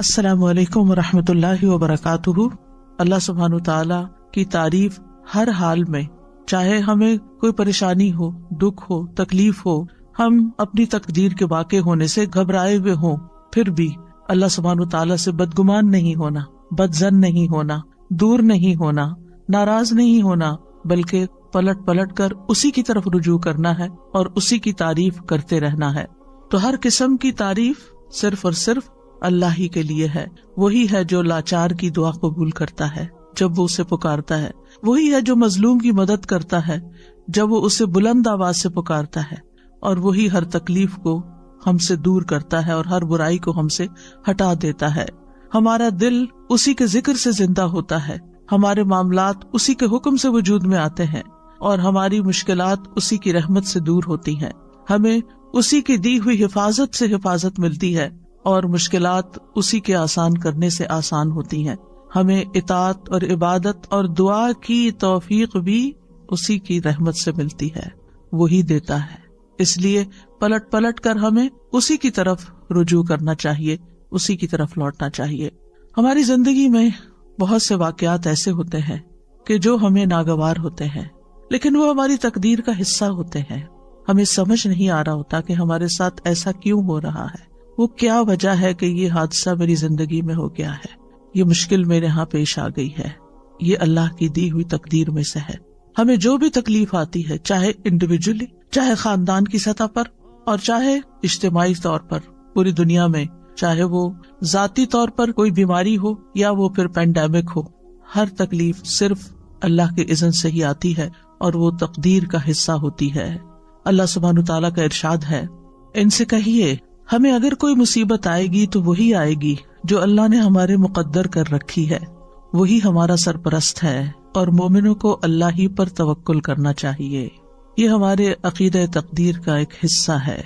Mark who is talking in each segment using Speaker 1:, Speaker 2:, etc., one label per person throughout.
Speaker 1: السلام علیکم ورحمۃ اللہ وبرکاتہ۔ اللہ سبحانہ تعالیٰ کی تعریف ہر حال میں، چاہے ہمیں کوئی پریشانی ہو، دکھ ہو، تکلیف ہو، ہم اپنی تقدیر کے واقع ہونے سے گھبرائے ہوئے ہوں، پھر بھی اللہ سبحانہ تعالیٰ سے بدگمان نہیں ہونا، بدظن نہیں ہونا، دور نہیں ہونا، ناراض نہیں ہونا، بلکہ پلٹ پلٹ کر اسی کی طرف رجوع کرنا ہے اور اسی کی تعریف کرتے رہنا ہے۔ تو ہر قسم کی تعریف صرف اور صرف اللہ ہی کے لیے ہے۔ وہی ہے جو لاچار کی دعا قبول کرتا ہے جب وہ اسے پکارتا ہے، وہی ہے جو مظلوم کی مدد کرتا ہے جب وہ اسے بلند آواز سے پکارتا ہے، اور وہی ہر تکلیف کو ہم سے دور کرتا ہے اور ہر برائی کو ہم سے ہٹا دیتا ہے۔ ہمارا دل اسی کے ذکر سے زندہ ہوتا ہے، ہمارے معاملات اسی کے حکم سے وجود میں آتے ہیں، اور ہماری مشکلات اسی کی رحمت سے دور ہوتی ہیں۔ ہمیں اسی کی دی ہوئی حفاظت سے حفاظت ملتی ہے، اور مشکلات اسی کے آسان کرنے سے آسان ہوتی ہیں۔ ہمیں اطاعت اور عبادت اور دعا کی توفیق بھی اسی کی رحمت سے ملتی ہے، وہی دیتا ہے۔ اس لیے پلٹ پلٹ کر ہمیں اسی کی طرف رجوع کرنا چاہیے، اسی کی طرف لوٹنا چاہیے۔ ہماری زندگی میں بہت سے واقعات ایسے ہوتے ہیں کہ جو ہمیں ناگوار ہوتے ہیں، لیکن وہ ہماری تقدیر کا حصہ ہوتے ہیں۔ ہمیں سمجھ نہیں آ رہا ہوتا کہ ہمارے ساتھ ایسا کیوں ہو رہا ہے، وہ کیا وجہ ہے کہ یہ حادثہ میری زندگی میں ہو گیا ہے، یہ مشکل میرے ہاں پیش آ گئی ہے۔ یہ اللہ کی دی ہوئی تقدیر میں سے ہے۔ ہمیں جو بھی تکلیف آتی ہے، چاہے انڈیویجولی، چاہے خاندان کی سطح پر، اور چاہے اجتماعی طور پر پوری دنیا میں، چاہے وہ ذاتی طور پر کوئی بیماری ہو یا وہ پھر پینڈیمک ہو، ہر تکلیف صرف اللہ کے اذن سے ہی آتی ہے اور وہ تقدیر کا حصہ ہوتی ہے۔ اللہ سبحانہ تعالیٰ کا ارشاد ہے، ان سے کہیے ہمیں اگر کوئی مصیبت آئے گی تو وہی آئے گی جو اللہ نے ہمارے مقدر کر رکھی ہے، وہی ہمارا سرپرست ہے، اور مومنوں کو اللہ ہی پر توکل کرنا چاہیے۔ یہ ہمارے عقیدہ تقدیر کا ایک حصہ ہے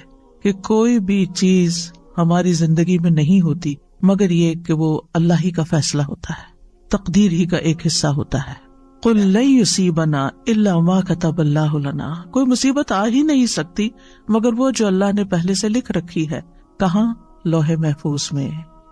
Speaker 1: کہ کوئی بھی چیز ہماری زندگی میں نہیں ہوتی مگر یہ کہ وہ اللہ ہی کا فیصلہ ہوتا ہے، تقدیر ہی کا ایک حصہ ہوتا ہے۔ قل لن یصیبنا الا ما کتب اللہ لنا، کوئی مصیبت آ ہی نہیں سکتی مگر وہ جو اللہ نے پہلے سے لکھ رکھی ہے۔ کہاں؟ لوح محفوظ میں۔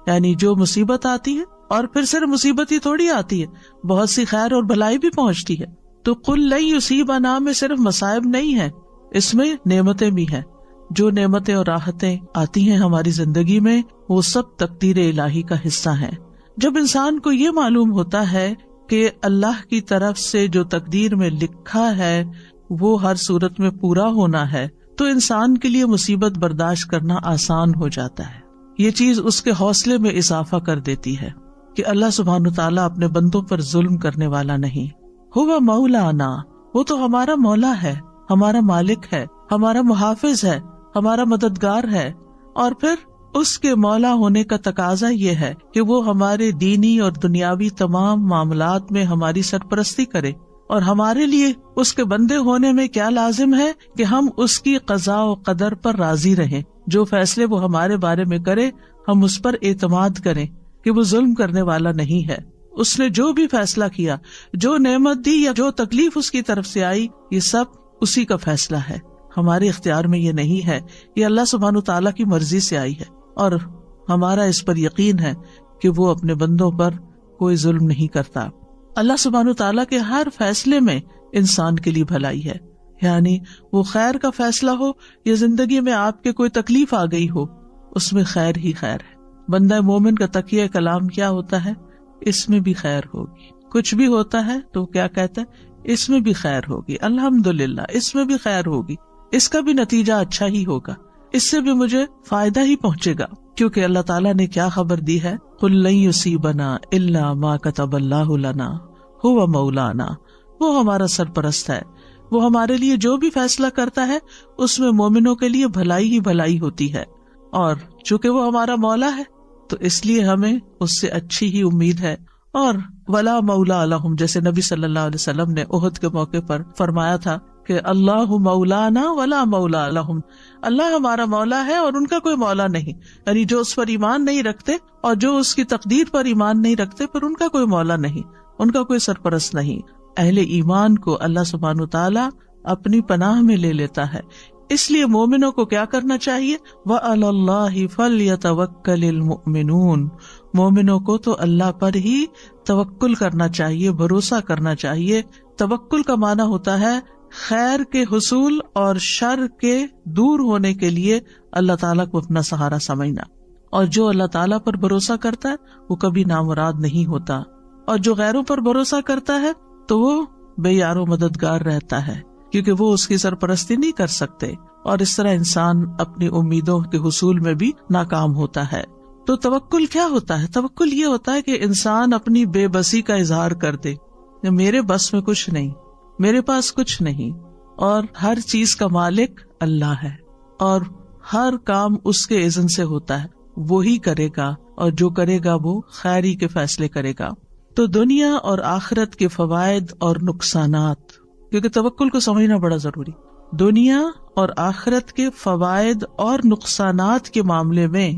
Speaker 1: یعنی جو مصیبت آتی ہے، اور پھر صرف مصیبت ہی تھوڑی آتی ہے، بہت سی خیر اور بھلائی بھی پہنچتی ہے۔ تو قل لن یصیبنا میں صرف مصائب نہیں ہے، اس میں نعمتیں بھی ہیں۔ جو نعمتیں اور راحتیں آتی ہیں ہماری زندگی میں، وہ سب تقدیر الہی کا حصہ ہیں۔ جب انسان کو یہ معلوم ہوتا ہے کہ اللہ کی طرف سے جو تقدیر میں لکھا ہے وہ ہر صورت میں پورا ہونا ہے، تو انسان کے لیے مصیبت برداشت کرنا آسان ہو جاتا ہے۔ یہ چیز اس کے حوصلے میں اضافہ کر دیتی ہے کہ اللہ سبحانہ تعالیٰ اپنے بندوں پر ظلم کرنے والا نہیں۔ ہوا مولانا، وہ تو ہمارا مولا ہے، ہمارا مالک ہے، ہمارا محافظ ہے، ہمارا مددگار ہے، اور پھر اس کے مولا ہونے کا تقاضا یہ ہے کہ وہ ہمارے دینی اور دنیاوی تمام معاملات میں ہماری سرپرستی کرے، اور ہمارے لیے اس کے بندے ہونے میں کیا لازم ہے کہ ہم اس کی قضاء و قدر پر راضی رہیں۔ جو فیصلے وہ ہمارے بارے میں کرے ہم اس پر اعتماد کریں کہ وہ ظلم کرنے والا نہیں ہے۔ اس نے جو بھی فیصلہ کیا، جو نعمت دی یا جو تکلیف اس کی طرف سے آئی، یہ سب اسی کا فیصلہ ہے، ہمارے اختیار میں یہ نہیں ہے، یہ اللہ سبحانہ تعالیٰ کی مرضی سے آئی ہے، اور ہمارا اس پر یقین ہے کہ وہ اپنے بندوں پر کوئی ظلم نہیں کرتا۔ اللہ سبحانہ تعالیٰ کے ہر فیصلے میں انسان کے لیے بھلائی ہے، یعنی وہ خیر کا فیصلہ ہو یا زندگی میں آپ کے کوئی تکلیف آ گئی ہو، اس میں خیر ہی خیر ہے۔ بندہ مومن کا تقیہ کلام کیا ہوتا ہے؟ اس میں بھی خیر ہوگی۔ کچھ بھی ہوتا ہے تو کیا کہتا ہے؟ اس میں بھی خیر ہوگی، الحمدللہ اس میں بھی خیر ہوگی، اس کا بھی نتیجہ اچھا ہی ہوگا، اس سے بھی مجھے فائدہ ہی پہنچے گا، کیونکہ اللہ تعالیٰ نے کیا خبر دی ہے؟ قل لن یصیبنا الا ما کتب اللہ لنا هو مولانا، وہ ہمارا سرپرست ہے، وہ ہمارے لیے جو بھی فیصلہ کرتا ہے اس میں مومنوں کے لیے بھلائی ہی بھلائی ہوتی ہے، اور چونکہ وہ ہمارا مولا ہے تو اس لیے ہمیں اس سے اچھی ہی امید ہے۔ اور ولا مولا لہم، جیسے نبی صلی اللہ علیہ وسلم نے احد کے موقع پر فرمایا تھا کہ اللہ مولانا ولا مولا لہم، اللہ ہمارا مولا ہے اور ان کا کوئی مولا نہیں، یعنی جو اس پر ایمان نہیں رکھتے اور جو اس کی تقدیر پر ایمان نہیں رکھتے، پر ان کا کوئی مولا نہیں، ان کا کوئی سرپرست نہیں۔ اہل ایمان کو اللہ سبحانہ تعالیٰ اپنی پناہ میں لے لیتا ہے، اس لیے مومنوں کو کیا کرنا چاہیے؟ وَعَلَى اللَّهِ فَلْيَتَوَكَّلِ الْمُؤْمِنُونَ، مومنوں کو تو اللہ پر ہی توکل کرنا چاہیے، بھروسہ کرنا چاہیے۔ توکل کا معنی ہوتا ہے خیر کے حصول اور شر کے دور ہونے کے لیے اللہ تعالیٰ کو اپنا سہارا سمجھنا، اور جو اللہ تعالیٰ پر بھروسہ کرتا ہے وہ کبھی نامراد نہیں ہوتا، اور جو غیروں پر بھروسہ کرتا ہے تو وہ بے یار و مددگار رہتا ہے، کیونکہ وہ اس کی سرپرستی نہیں کر سکتے، اور اس طرح انسان اپنی امیدوں کے حصول میں بھی ناکام ہوتا ہے۔ تو توکل کیا ہوتا ہے؟ توکل یہ ہوتا ہے کہ انسان اپنی بے بسی کا اظہار کر دے، میرے بس میں کچھ نہیں، میرے پاس کچھ نہیں، اور ہر چیز کا مالک اللہ ہے، اور ہر کام اس کے اذن سے ہوتا ہے، وہی کرے گا، اور جو کرے گا وہ خیر ہی کے فیصلے کرے گا۔ تو دنیا اور آخرت کے فوائد اور نقصانات، کیونکہ توکل کو سمجھنا بڑا ضروری، دنیا اور آخرت کے فوائد اور نقصانات کے معاملے میں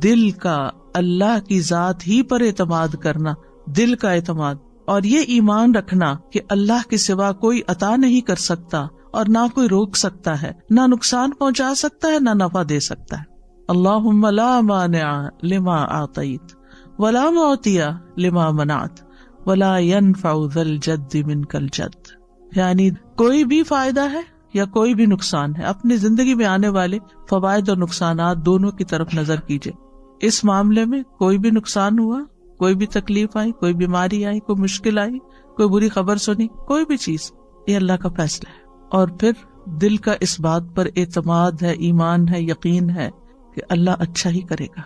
Speaker 1: دل کا اللہ کی ذات ہی پر اعتماد کرنا، دل کا اعتماد، اور یہ ایمان رکھنا کہ اللہ کے سوا کوئی عطا نہیں کر سکتا اور نہ کوئی روک سکتا ہے، نہ نقصان پہنچا سکتا ہے، نہ نفع دے سکتا ہے۔ اللہم لا مانع لما اعطیت ولا معطی لما منعت ولا ينفع ذا الجد منک الجد، یعنی کوئی بھی فائدہ ہے یا کوئی بھی نقصان ہے، اپنی زندگی میں آنے والے فوائد اور نقصانات دونوں کی طرف نظر کیجئے۔ اس معاملے میں کوئی بھی نقصان ہوا، کوئی بھی تکلیف آئی، کوئی بیماری آئی، کوئی مشکل آئی، کوئی بری خبر سنی، کوئی بھی چیز، یہ اللہ کا فیصلہ ہے، اور پھر دل کا اس بات پر اعتماد ہے، ایمان ہے، یقین ہے کہ اللہ اچھا ہی کرے گا۔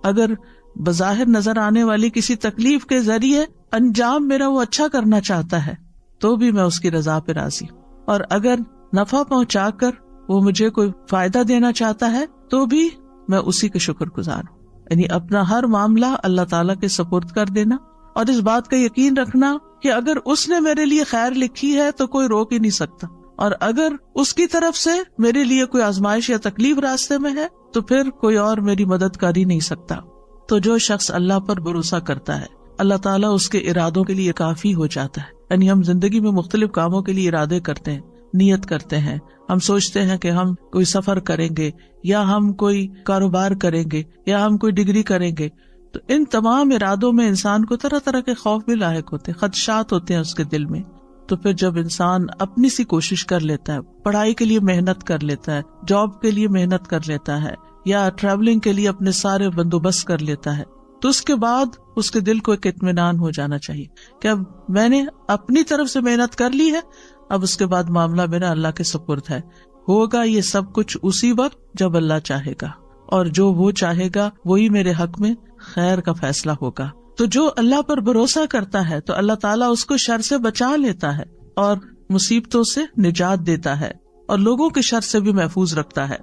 Speaker 1: اگر بظاہر نظر آنے والی کسی تکلیف کے ذریعے انجام میرا وہ اچھا کرنا چاہتا ہے تو بھی میں اس کی رضا پہ راضی ہوں، اور اگر نفع پہنچا کر وہ مجھے کوئی فائدہ دینا چاہتا ہے تو بھی میں اسی کے شکر گزار ہوں۔ یعنی اپنا ہر معاملہ اللہ تعالیٰ کے سپرد کر دینا، اور اس بات کا یقین رکھنا کہ اگر اس نے میرے لیے خیر لکھی ہے تو کوئی روک ہی نہیں سکتا، اور اگر اس کی طرف سے میرے لیے کوئی آزمائش یا تکلیف راستے میں ہے تو پھر کوئی اور میری مدد کر ہی نہیں سکتا۔ تو جو شخص اللہ پر بھروسہ کرتا ہے، اللہ تعالیٰ اس کے ارادوں کے لیے کافی ہو جاتا ہے۔ یعنی ہم زندگی میں مختلف کاموں کے لیے ارادے کرتے ہیں، نیت کرتے ہیں، ہم سوچتے ہیں کہ ہم کوئی سفر کریں گے، یا ہم کوئی کاروبار کریں گے، یا ہم کوئی ڈگری کریں گے، تو ان تمام ارادوں میں انسان کو طرح طرح کے خوف بھی لاحق ہوتے ہیں، خدشات ہوتے ہیں اس کے دل میں۔ تو پھر جب انسان اپنی سی کوشش کر لیتا ہے، پڑھائی کے لیے محنت کر لیتا ہے، جاب کے لیے محنت کر لیتا ہے، یا ٹریولنگ کے لیے اپنے سارے بندوبست کر لیتا ہے، تو اس کے بعد اس کے دل کو ایک اطمینان ہو جانا چاہیے کہ اب میں نے اپنی طرف سے محنت کر لی ہے، اب اس کے بعد معاملہ میرا اللہ کے سپرد ہے، ہوگا یہ سب کچھ اسی وقت جب اللہ چاہے گا، اور جو وہ چاہے گا وہی میرے حق میں خیر کا فیصلہ ہوگا۔ تو جو اللہ پر بھروسہ کرتا ہے تو اللہ تعالیٰ اس کو شر سے بچا لیتا ہے، اور مصیبتوں سے نجات دیتا ہے، اور لوگوں کے شر سے بھی محفوظ رکھتا ہے۔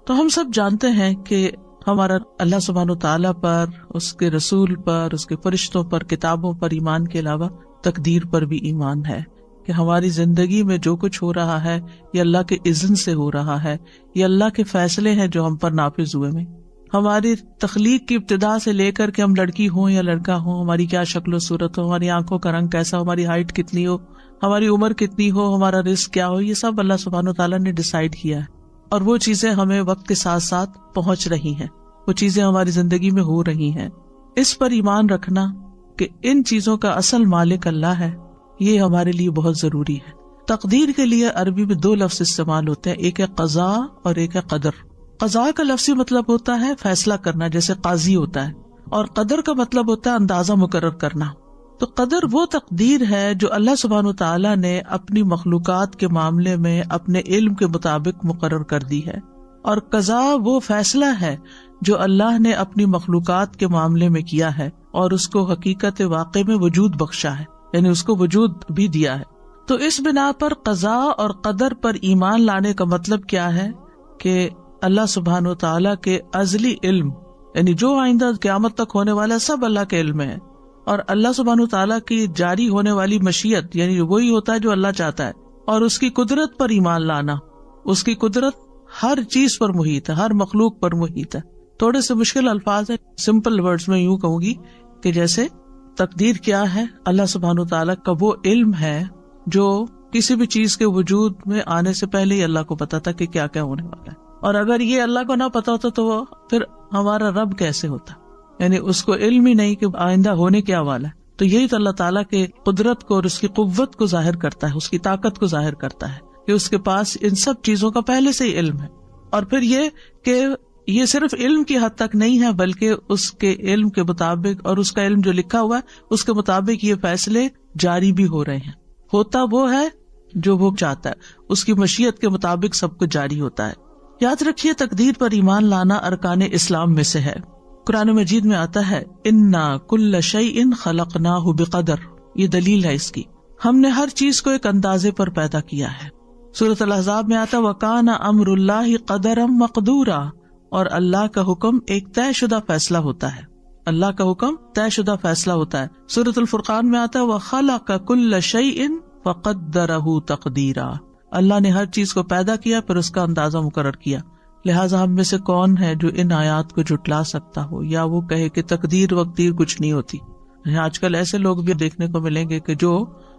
Speaker 1: تو ہم سب جانتے ہیں کہ ہمارا اللہ سبحانہ تعالیٰ پر، اس کے رسول پر، اس کے فرشتوں پر، کتابوں پر ایمان کے علاوہ تقدیر پر بھی ایمان ہے، کہ ہماری زندگی میں جو کچھ ہو رہا ہے یہ اللہ کے اذن سے ہو رہا ہے، یہ اللہ کے فیصلے ہیں جو ہم پر نافذ ہوئے ہیں۔ ہماری تخلیق کی ابتدا سے لے کر کے ہم لڑکی ہوں یا لڑکا ہوں، ہماری کیا شکل و صورت ہو، ہماری آنکھوں کا رنگ کیسا ہو، ہماری ہائٹ کتنی ہو، ہماری عمر کتنی ہو، ہمارا رزق کیا ہو، یہ سب اللہ سبحانہ تعالیٰ نے ڈیسائیڈ کیا ہے، اور وہ چیزیں ہمیں وقت کے ساتھ ساتھ پہنچ رہی ہیں، وہ چیزیں ہماری زندگی میں ہو رہی ہیں۔ اس پر ایمان رکھنا کہ ان چیزوں کا اصل مالک اللہ ہے، یہ ہمارے لیے بہت ضروری ہے۔ تقدیر کے لیے عربی میں دو لفظ استعمال ہوتے ہیں، ایک ہے قضاء اور ایک ہے قدر۔ قضاء کا لفظی مطلب ہوتا ہے فیصلہ کرنا، جیسے قاضی ہوتا ہے، اور قدر کا مطلب ہوتا ہے اندازہ مقرر کرنا۔ تو قدر وہ تقدیر ہے جو اللہ سبحانہ تعالیٰ نے اپنی مخلوقات کے معاملے میں اپنے علم کے مطابق مقرر کر دی ہے، اور قضاء وہ فیصلہ ہے جو اللہ نے اپنی مخلوقات کے معاملے میں کیا ہے، اور اس کو حقیقت واقع میں وجود بخشا ہے، یعنی اس کو وجود بھی دیا ہے۔ تو اس بنا پر قضاء اور قدر پر ایمان لانے کا مطلب کیا ہے کہ اللہ سبحانہ تعالیٰ کے ازلی علم، یعنی جو آئندہ قیامت تک ہونے والا سب اللہ کے علم میں ہے، اور اللہ سبحانہ تعالیٰ کی جاری ہونے والی مشیت، یعنی وہی ہوتا ہے جو اللہ چاہتا ہے، اور اس کی قدرت پر ایمان لانا۔ اس کی قدرت ہر چیز پر محیط ہے، ہر مخلوق پر محیط ہے۔ تھوڑے سے مشکل الفاظ ہیں، سمپل ورڈز میں یوں کہوں گی کہ جیسے تقدیر کیا ہے، اللہ سبحانہ تعالیٰ کا وہ علم ہے جو کسی بھی چیز کے وجود میں آنے سے پہلے ہی اللہ کو پتا تھا کہ کیا کیا ہونے والا ہے. اور اگر یہ اللہ کو نہ پتا ہوتا تو وہ پھر ہمارا رب کیسے ہوتا؟ یعنی اس کو علم ہی نہیں کہ آئندہ ہونے کیا والا ہے. تو یہی تو اللہ تعالیٰ کے قدرت کو اور اس کی قوت کو ظاہر کرتا ہے، اس کی طاقت کو ظاہر کرتا ہے کہ اس کے پاس ان سب چیزوں کا پہلے سے ہی علم ہے. اور پھر یہ کہ یہ صرف علم کی حد تک نہیں ہے، بلکہ اس کے علم کے مطابق اور اس کا علم جو لکھا ہوا ہے اس کے مطابق یہ فیصلے جاری بھی ہو رہے ہیں. ہوتا وہ ہے جو وہ چاہتا ہے، اس کی مشیت کے مطابق سب کچھ جاری ہوتا ہے. یاد رکھیے تقدیر پر ایمان لانا ارکان اسلام میں سے ہے. قرآن مجید میں آتا ہے انا کل شیء خلقناہ بقدر، یہ دلیل ہے اس کی، ہم نے ہر چیز کو ایک اندازے پر پیدا کیا ہے. سورۃ الاحزاب میں آتا وکان امر اللہ قدرا مقدورا، اور اللہ کا حکم ایک طے شدہ فیصلہ ہوتا ہے. اللہ کا حکم طے شدہ فیصلہ ہوتا ہے. سورۃ الفرقان میں آتا وخلق کل شیء فقدرہ تقدیرا، اللہ نے ہر چیز کو پیدا کیا پھر اس کا اندازہ مقرر کیا. لہٰذا ہم میں سے کون ہے جو ان آیات کو جھٹلا سکتا ہو یا وہ کہے کہ تقدیر وقدیر کچھ نہیں ہوتی. آج کل ایسے لوگ بھی دیکھنے کو ملیں گے کہ جو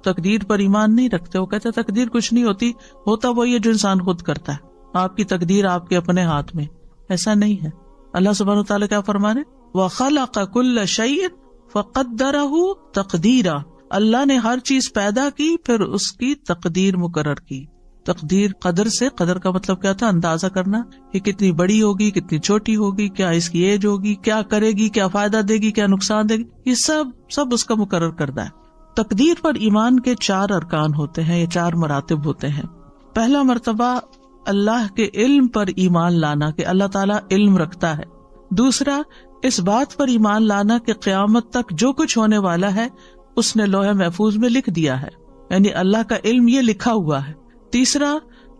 Speaker 1: تقدیر پر ایمان نہیں رکھتے، وہ کہتے تقدیر کچھ نہیں ہوتی، ہوتا وہی ہے جو انسان خود کرتا ہے، آپ کی تقدیر آپ کے اپنے ہاتھ میں. ایسا نہیں ہے. اللہ سبحانہ وتعالیٰ کیا فرما رہے وَخَلَقَ كُلَّ شَيْءٍ فَقَدَّرَهُ تَقْدِيرًا، اللہ نے ہر چیز پیدا کی پھر اس کی تقدیر مقرر کی. تقدیر قدر سے، قدر کا مطلب کیا تھا؟ اندازہ کرنا، یہ کتنی بڑی ہوگی، کتنی چھوٹی ہوگی، کیا اس کی ایج ہوگی، کیا کرے گی، کیا فائدہ دے گی، کیا نقصان دے گی، یہ سب اس کا مقرر کردہ ہے. تقدیر پر ایمان کے 4 ارکان ہوتے ہیں، یہ 4 مراتب ہوتے ہیں. پہلا مرتبہ اللہ کے علم پر ایمان لانا کہ اللہ تعالیٰ علم رکھتا ہے. دوسرا اس بات پر ایمان لانا کہ قیامت تک جو کچھ ہونے والا ہے اس نے لوح محفوظ میں لکھ دیا ہے، یعنی اللہ کا علم یہ لکھا ہوا ہے. تیسرا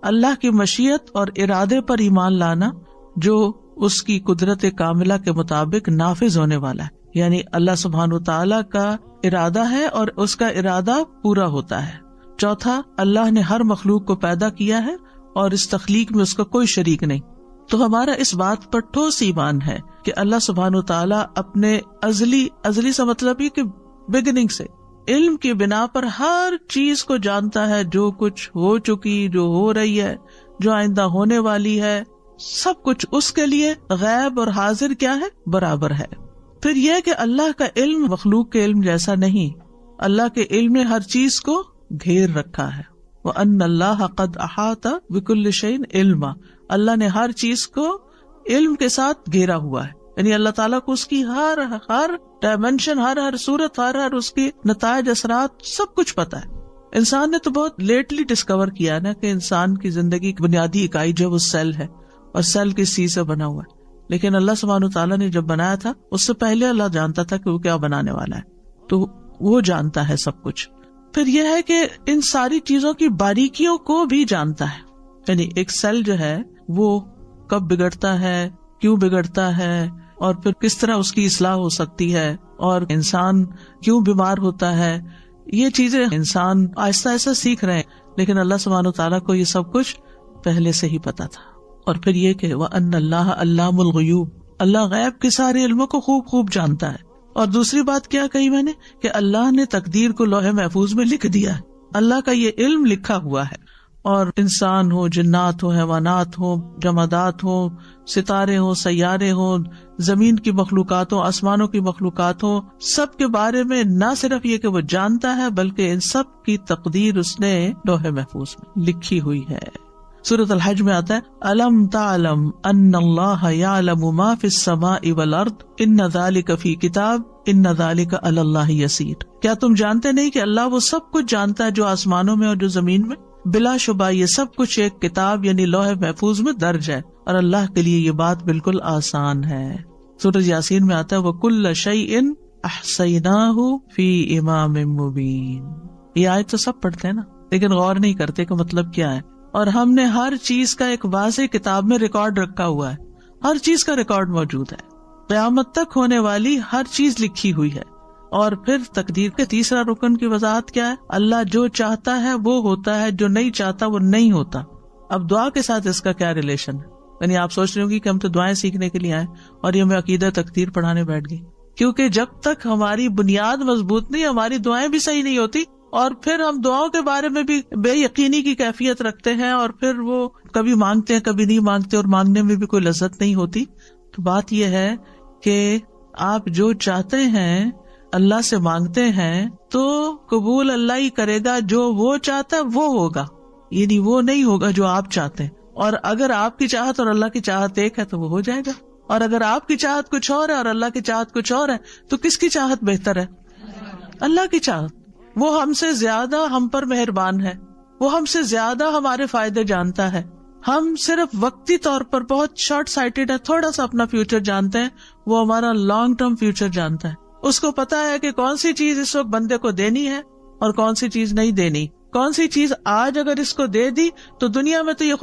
Speaker 1: اللہ کی مشیت اور ارادے پر ایمان لانا جو اس کی قدرت کاملہ کے مطابق نافذ ہونے والا ہے، یعنی اللہ سبحانہ وتعالیٰ کا ارادہ ہے اور اس کا ارادہ پورا ہوتا ہے. چوتھا اللہ نے ہر مخلوق کو پیدا کیا ہے اور اس تخلیق میں اس کا کوئی شریک نہیں. تو ہمارا اس بات پر ٹھوس ایمان ہے کہ اللہ سبحانہ وتعالیٰ اپنے ازلی سے مطلب یہ کہ بگننگ سے علم کی بنا پر ہر چیز کو جانتا ہے، جو کچھ ہو چکی، جو ہو رہی ہے، جو آئندہ ہونے والی ہے، سب کچھ اس کے لیے غیب اور حاضر کیا ہے؟ برابر ہے. پھر یہ کہ اللہ کا علم مخلوق کے علم جیسا نہیں، اللہ کے علم نے ہر چیز کو گھیر رکھا ہے. وَأَنَّ اللَّهَ قَدْ أَحَاطَ بِكُلِّ شَيْءٍ عِلْمًا، اللہ نے ہر چیز کو علم کے ساتھ گھیرا ہوا ہے، یعنی اللہ تعالیٰ کو اس کی ہر ڈائمینشن، ہر صورت، ہر اس کی نتائج، اثرات، سب کچھ پتا ہے. انسان نے تو بہت لیٹلی ڈسکور کیا نا کہ انسان کی زندگی کی بنیادی اکائی جو وہ سیل ہے، اور سیل کس چیز سے بنا ہوا ہے. لیکن اللہ سبحانہ وتعالیٰ نے جب بنایا تھا اس سے پہلے اللہ جانتا تھا کہ وہ کیا بنانے والا ہے، تو وہ جانتا ہے سب کچھ. پھر یہ ہے کہ ان ساری چیزوں کی باریکیوں کو بھی جانتا ہے، یعنی ایک سیل جو ہے وہ کب بگڑتا ہے، کیوں بگڑتا ہے، اور پھر کس طرح اس کی اصلاح ہو سکتی ہے، اور انسان کیوں بیمار ہوتا ہے. یہ چیزیں انسان آہستہ آہستہ سیکھ رہے ہیں، لیکن اللہ سبحانہ وتعالیٰ کو یہ سب کچھ پہلے سے ہی پتا تھا. اور پھر یہ کہ وَأَنَّ اللَّهَ عَلَّامُ الْغُيُوبِ، اللہ غیب کے سارے علموں کو خوب جانتا ہے. اور دوسری بات کیا کہی میں نے کہ اللہ نے تقدیر کو لوح محفوظ میں لکھ دیا ہے، اللہ کا یہ علم لکھا ہوا ہے. اور انسان ہو، جنات ہو، حیوانات ہو، جمادات ہو، ستارے ہو، سیارے ہو، زمین کی مخلوقات ہو، آسمانوں کی مخلوقات ہو، سب کے بارے میں نہ صرف یہ کہ وہ جانتا ہے بلکہ ان سب کی تقدیر اس نے لوح محفوظ میں لکھی ہوئی ہے. سورۃ الحج میں آتا ہے الم تعلم ان اللہ یعلم ما فی السماء والارض ان ذلک فی کتاب ان ذلک علی اللہ یسیر. کیا تم جانتے نہیں کہ اللہ وہ سب کچھ جانتا ہے جو آسمانوں میں اور جو زمین میں؟ بلا شبہ یہ سب کچھ ایک کتاب یعنی لوح محفوظ میں درج ہے، اور اللہ کے لیے یہ بات بالکل آسان ہے. سورۃ یاسین میں آتا ہے وَكُلَّ شَيْءٍ أَحْصَيْنَاهُ فِي إِمَامٍ مُبِينٍ. یہ آیت تو سب پڑھتے ہیں نا، لیکن غور نہیں کرتے کہ مطلب کیا ہے. اور ہم نے ہر چیز کا ایک واضح کتاب میں ریکارڈ رکھا ہوا ہے، ہر چیز کا ریکارڈ موجود ہے، قیامت تک ہونے والی ہر چیز لکھی ہوئی ہے. اور پھر تقدیر کے تیسرا رکن کی وضاحت کیا ہے؟ اللہ جو چاہتا ہے وہ ہوتا ہے، جو نہیں چاہتا وہ نہیں ہوتا. اب دعا کے ساتھ اس کا کیا ریلیشن ہے؟ یعنی آپ سوچ رہے ہوں گے کہ ہم تو دعائیں سیکھنے کے لیے آئے اور یہ ہمیں عقیدہ تقدیر پڑھانے بیٹھ گئی. کیونکہ جب تک ہماری بنیاد مضبوط نہیں، ہماری دعائیں بھی صحیح نہیں ہوتی اور پھر ہم دعاؤں کے بارے میں بھی بے یقینی کی کیفیت رکھتے ہیں، اور پھر وہ کبھی مانگتے ہیں کبھی نہیں مانگتے، اور مانگنے میں بھی کوئی لذت نہیں ہوتی. تو بات یہ ہے کہ آپ جو چاہتے ہیں اللہ سے مانگتے ہیں تو قبول اللہ ہی کرے گا. جو وہ چاہتا ہے وہ ہوگا، یعنی وہ نہیں ہوگا جو آپ چاہتے ہیں. اور اگر آپ کی چاہت اور اللہ کی چاہت ایک ہے تو وہ ہو جائے گا، اور اگر آپ کی چاہت کچھ اور ہے اور اللہ کی چاہت کچھ اور ہے تو کس کی چاہت بہتر ہے؟ اللہ کی چاہت. وہ ہم سے زیادہ ہم پر مہربان ہے، وہ ہم سے زیادہ ہمارے فائدے جانتا ہے. ہم صرف وقتی طور پر بہت شارٹ سائٹڈ ہے، تھوڑا سا اپنا فیوچر جانتے ہیں، وہ ہمارا لانگ ٹرم فیوچر جانتا ہے. اس کو پتا ہے کہ کون سی چیز اس وقت بندے کو دینی ہے اور کون سی چیز نہیں دینی. کون سی چیز آج اگر اس کو دے دی تو دنیا میں تو یہ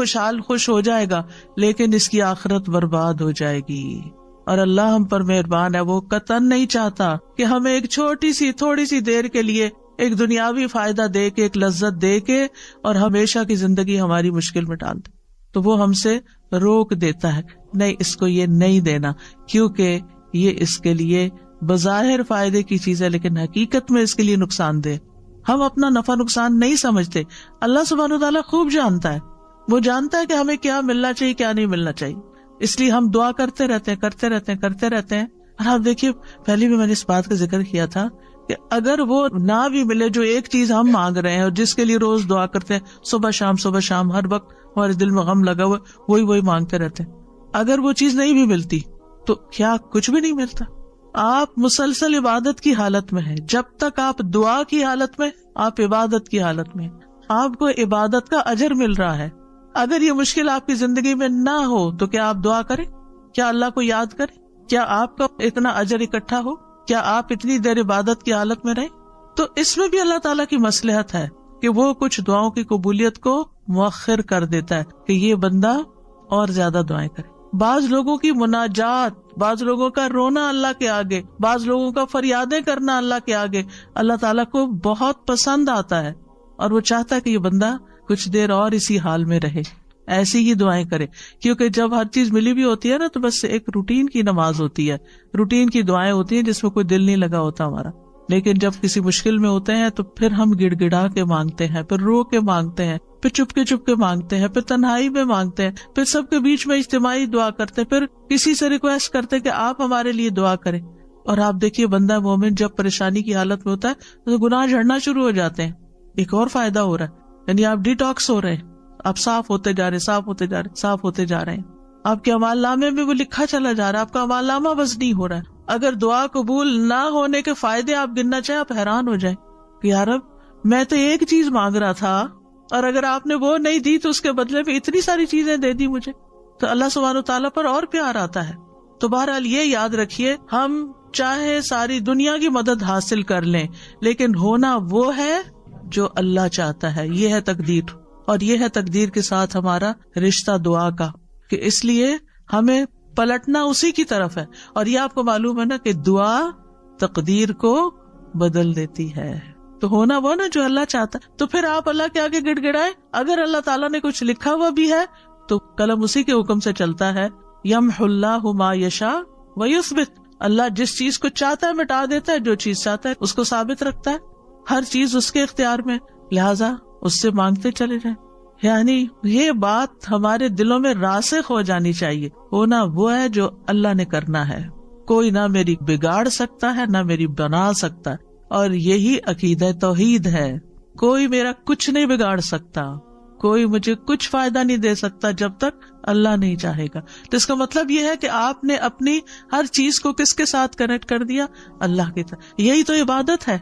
Speaker 1: خوش ہو جائے گا، لیکن اس کی آخرت برباد ہو جائے گی. اور اللہ ہم پر مہربان ہے، وہ قطعاً نہیں چاہتا کہ ہمیں ایک چھوٹی سی تھوڑی سی دیر کے لیے ایک دنیاوی فائدہ دے کے، ایک لذت دے کے، اور ہمیشہ کی زندگی ہماری مشکل میں ڈال دے. تو وہ ہم سے روک دیتا ہے، نہیں اس کو یہ نہیں دینا، کیونکہ یہ اس کے لیے بظاہر فائدے کی چیز ہے لیکن حقیقت میں اس کے لیے نقصان دہ. ہم اپنا نفع نقصان نہیں سمجھتے، اللہ سبحانہ وتعالیٰ خوب جانتا ہے. وہ جانتا ہے کہ ہمیں کیا ملنا چاہیے کیا نہیں ملنا چاہیے، اس لیے ہم دعا کرتے رہتے ہیں. اور آپ دیکھیے، پہلے بھی میں نے اس بات کا ذکر کیا تھا کہ اگر وہ نہ بھی ملے جو ایک چیز ہم مانگ رہے ہیں اور جس کے لیے روز دعا کرتے ہیں، صبح شام ہر وقت ہمارے دل میں غم لگا ہوا، وہی مانگتے رہتے ہیں، اگر وہ چیز نہیں بھی ملتی تو کیا کچھ بھی نہیں ملتا؟ آپ مسلسل عبادت کی حالت میں ہیں. جب تک آپ دعا کی حالت میں، آپ عبادت کی حالت میں، آپ کو عبادت کا اجر مل رہا ہے. اگر یہ مشکل آپ کی زندگی میں نہ ہو تو کیا آپ دعا کریں؟ کیا اللہ کو یاد کریں؟ کیا آپ کا اتنا اجر اکٹھا ہو؟ کیا آپ اتنی دیر عبادت کی حالت میں رہیں؟ تو اس میں بھی اللہ تعالیٰ کی مصلحت ہے کہ وہ کچھ دعاؤں کی قبولیت کو مؤخر کر دیتا ہے کہ یہ بندہ اور زیادہ دعائیں کرے. بعض لوگوں کی مناجات، بعض لوگوں کا رونا اللہ کے آگے، بعض لوگوں کا فریادیں کرنا اللہ کے آگے اللہ تعالیٰ کو بہت پسند آتا ہے، اور وہ چاہتا ہے کہ یہ بندہ کچھ دیر اور اسی حال میں رہے، ایسی ہی دعائیں کرے. کیونکہ جب ہر چیز ملی بھی ہوتی ہے نا تو بس ایک روٹین کی نماز ہوتی ہے، روٹین کی دعائیں ہوتی ہیں جس میں کوئی دل نہیں لگا ہوتا ہمارا. لیکن جب کسی مشکل میں ہوتے ہیں تو پھر ہم گڑ گڑا کے مانگتے ہیں، پھر رو کے مانگتے ہیں، پھر چپ کے مانگتے ہیں، پھر تنہائی میں مانگتے ہیں، پھر سب کے بیچ میں اجتماعی دعا کرتے ہیں، پھر کسی سے ریکویسٹ کرتے کہ آپ ہمارے لیے دعا کریں. اور آپ دیکھیے بندہ مومن جب پریشانی کی حالت میں ہوتا ہے تو گناہ جھڑنا شروع ہو جاتے ہیں. ایک اور فائدہ ہو رہا ہے، یعنی آپ ڈیٹاکس ہو رہے ہیں، آپ صاف ہوتے جا رہے ہیں. آپ کے اعمال نامے میں وہ لکھا چلا جا رہا ہے، آپ کا اعمال نامہ بس نہیں ہو رہا ہے. اگر دعا قبول نہ ہونے کے فائدے آپ گننا چاہیں آپ حیران ہو جائیں کہ یا رب میں تو ایک چیز مانگ رہا تھا اور اگر آپ نے وہ نہیں دی تو اس کے بدلے میں اتنی ساری چیزیں دے دی مجھے. تو اللہ سبحانہ تعالیٰ پر اور پیار آتا ہے. تو بہرحال یہ یاد رکھیے، ہم چاہے ساری دنیا کی مدد حاصل کر لیں لیکن ہونا وہ ہے جو اللہ چاہتا ہے. یہ ہے تقدیر، اور یہ ہے تقدیر کے ساتھ ہمارا رشتہ دعا کا، کہ اس لیے ہمیں پلٹنا اسی کی طرف ہے. اور یہ آپ کو معلوم ہے نا کہ دعا تقدیر کو بدل دیتی ہے. تو ہونا وہ نا جو اللہ چاہتا ہے. تو پھر آپ اللہ کے آگے گڑ گڑائے. اگر اللہ تعالیٰ نے کچھ لکھا ہوا بھی ہے تو قلم اسی کے حکم سے چلتا ہے. یمحو اللہ ما یشاء ویثبت، اللہ جس چیز کو چاہتا ہے مٹا دیتا ہے، جو چیز چاہتا ہے اس کو ثابت رکھتا ہے. ہر چیز اس کے اختیار میں، لہذا اس سے مانگتے چلے جائیں. یعنی یہ بات ہمارے دلوں میں راسخ ہو جانی چاہیے، ہونا وہ ہے جو اللہ نے کرنا ہے. کوئی نہ میری بگاڑ سکتا ہے نہ میری بنا سکتا ہے، اور یہی عقیدہ توحید ہے. کوئی میرا کچھ نہیں بگاڑ سکتا، کوئی مجھے کچھ فائدہ نہیں دے سکتا جب تک اللہ نہیں چاہے گا. تو اس کا مطلب یہ ہے کہ آپ نے اپنی ہر چیز کو کس کے ساتھ کنیکٹ کر دیا؟ اللہ کے ساتھ. یہی تو عبادت ہے،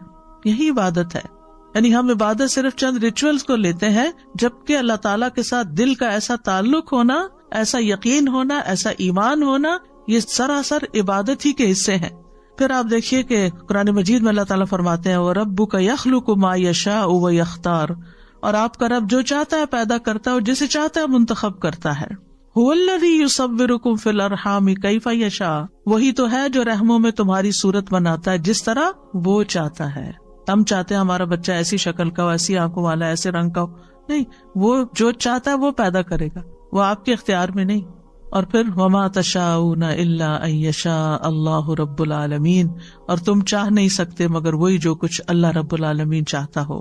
Speaker 1: یہی عبادت ہے. یعنی ہم عبادت صرف چند ریچولز کو لیتے ہیں، جبکہ اللہ تعالیٰ کے ساتھ دل کا ایسا تعلق ہونا، ایسا یقین ہونا، ایسا ایمان ہونا، یہ سراسر عبادت ہی کے حصے ہیں. پھر آپ دیکھیے کہ قرآن مجید میں اللہ تعالیٰ فرماتے ہیں وَرَبُّكَ يَخْلُقُ مَا يَشَاءُ وَيَخْتَارُ، اور آپ کا رب جو چاہتا ہے پیدا کرتا ہے اور جسے چاہتا ہے منتخب کرتا ہے. هُوَ الَّذِي يُصَوِّرُكُمْ فِي الْأَرْحَامِ كَيْفَ يَشَاءُ، وہی تو ہے جو رحموں میں تمہاری صورت بناتا ہے جس طرح وہ چاہتا ہے. ہم چاہتے ہیں ہمارا بچہ ایسی شکل کا ہو، ایسی آنکھوں والا، ایسے رنگ کا ہو، نہیں، وہ جو چاہتا ہے وہ پیدا کرے گا، وہ آپ کے اختیار میں نہیں. اور پھر وَمَا تَشَاءُونَ إِلَّا أَن يَشَاءَ اللَّهُ رَبُّ الْعَالَمِينَ، اور تم چاہ نہیں سکتے مگر وہی جو کچھ اللہ رب العالمین چاہتا ہو.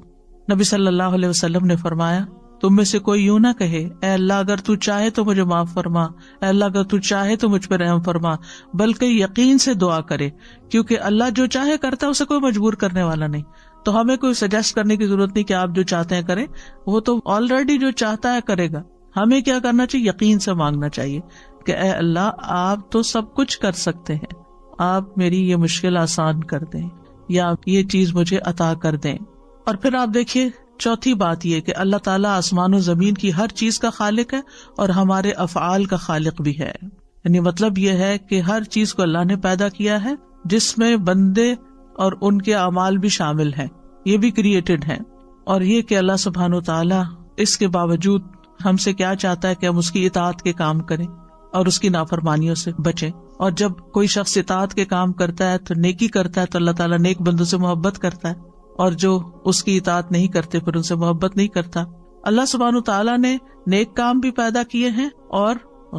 Speaker 1: نبی صلی اللہ علیہ وسلم نے فرمایا تم میں سے کوئی یوں نہ کہے اے اللہ اگر تو چاہے تو مجھے معاف فرما، اے اللہ اگر تو چاہے تو مجھ پہ رحم فرما، بلکہ یقین سے دعا کرے، کیونکہ اللہ جو چاہے کرتا ہے، اسے کوئی مجبور کرنے والا نہیں۔ تو ہمیں کوئی سجیسٹ کرنے کی ضرورت نہیں کہ آپ جو چاہتے ہیں کریں، وہ تو آلریڈی جو چاہتا ہے کرے گا۔ ہمیں کیا کرنا چاہیے؟ یقین سے مانگنا چاہیے کہ اے اللہ آپ تو سب کچھ کر سکتے ہیں، آپ میری یہ مشکل آسان کر دیں یا یہ چیز مجھے عطا کر دیں۔ اور پھر آپ دیکھیے چوتھی بات یہ کہ اللہ تعالیٰ آسمان و زمین کی ہر چیز کا خالق ہے اور ہمارے افعال کا خالق بھی ہے، یعنی مطلب یہ ہے کہ ہر چیز کو اللہ نے پیدا کیا ہے، جس میں بندے اور ان کے اعمال بھی شامل ہیں، یہ بھی کریٹڈ ہیں۔ اور یہ کہ اللہ سبحانہ و تعالیٰ اس کے باوجود ہم سے کیا چاہتا ہے کہ ہم اس کی اطاعت کے کام کریں اور اس کی نافرمانیوں سے بچیں۔ اور جب کوئی شخص اطاعت کے کام کرتا ہے تو نیکی کرتا ہے تو اللہ تعالیٰ نیک بندوں سے محبت کرتا ہے، اور جو اس کی اطاعت نہیں کرتے پھر ان سے محبت نہیں کرتا۔ اللہ سبحانہ تعالیٰ نے نیک کام بھی پیدا کیے ہیں اور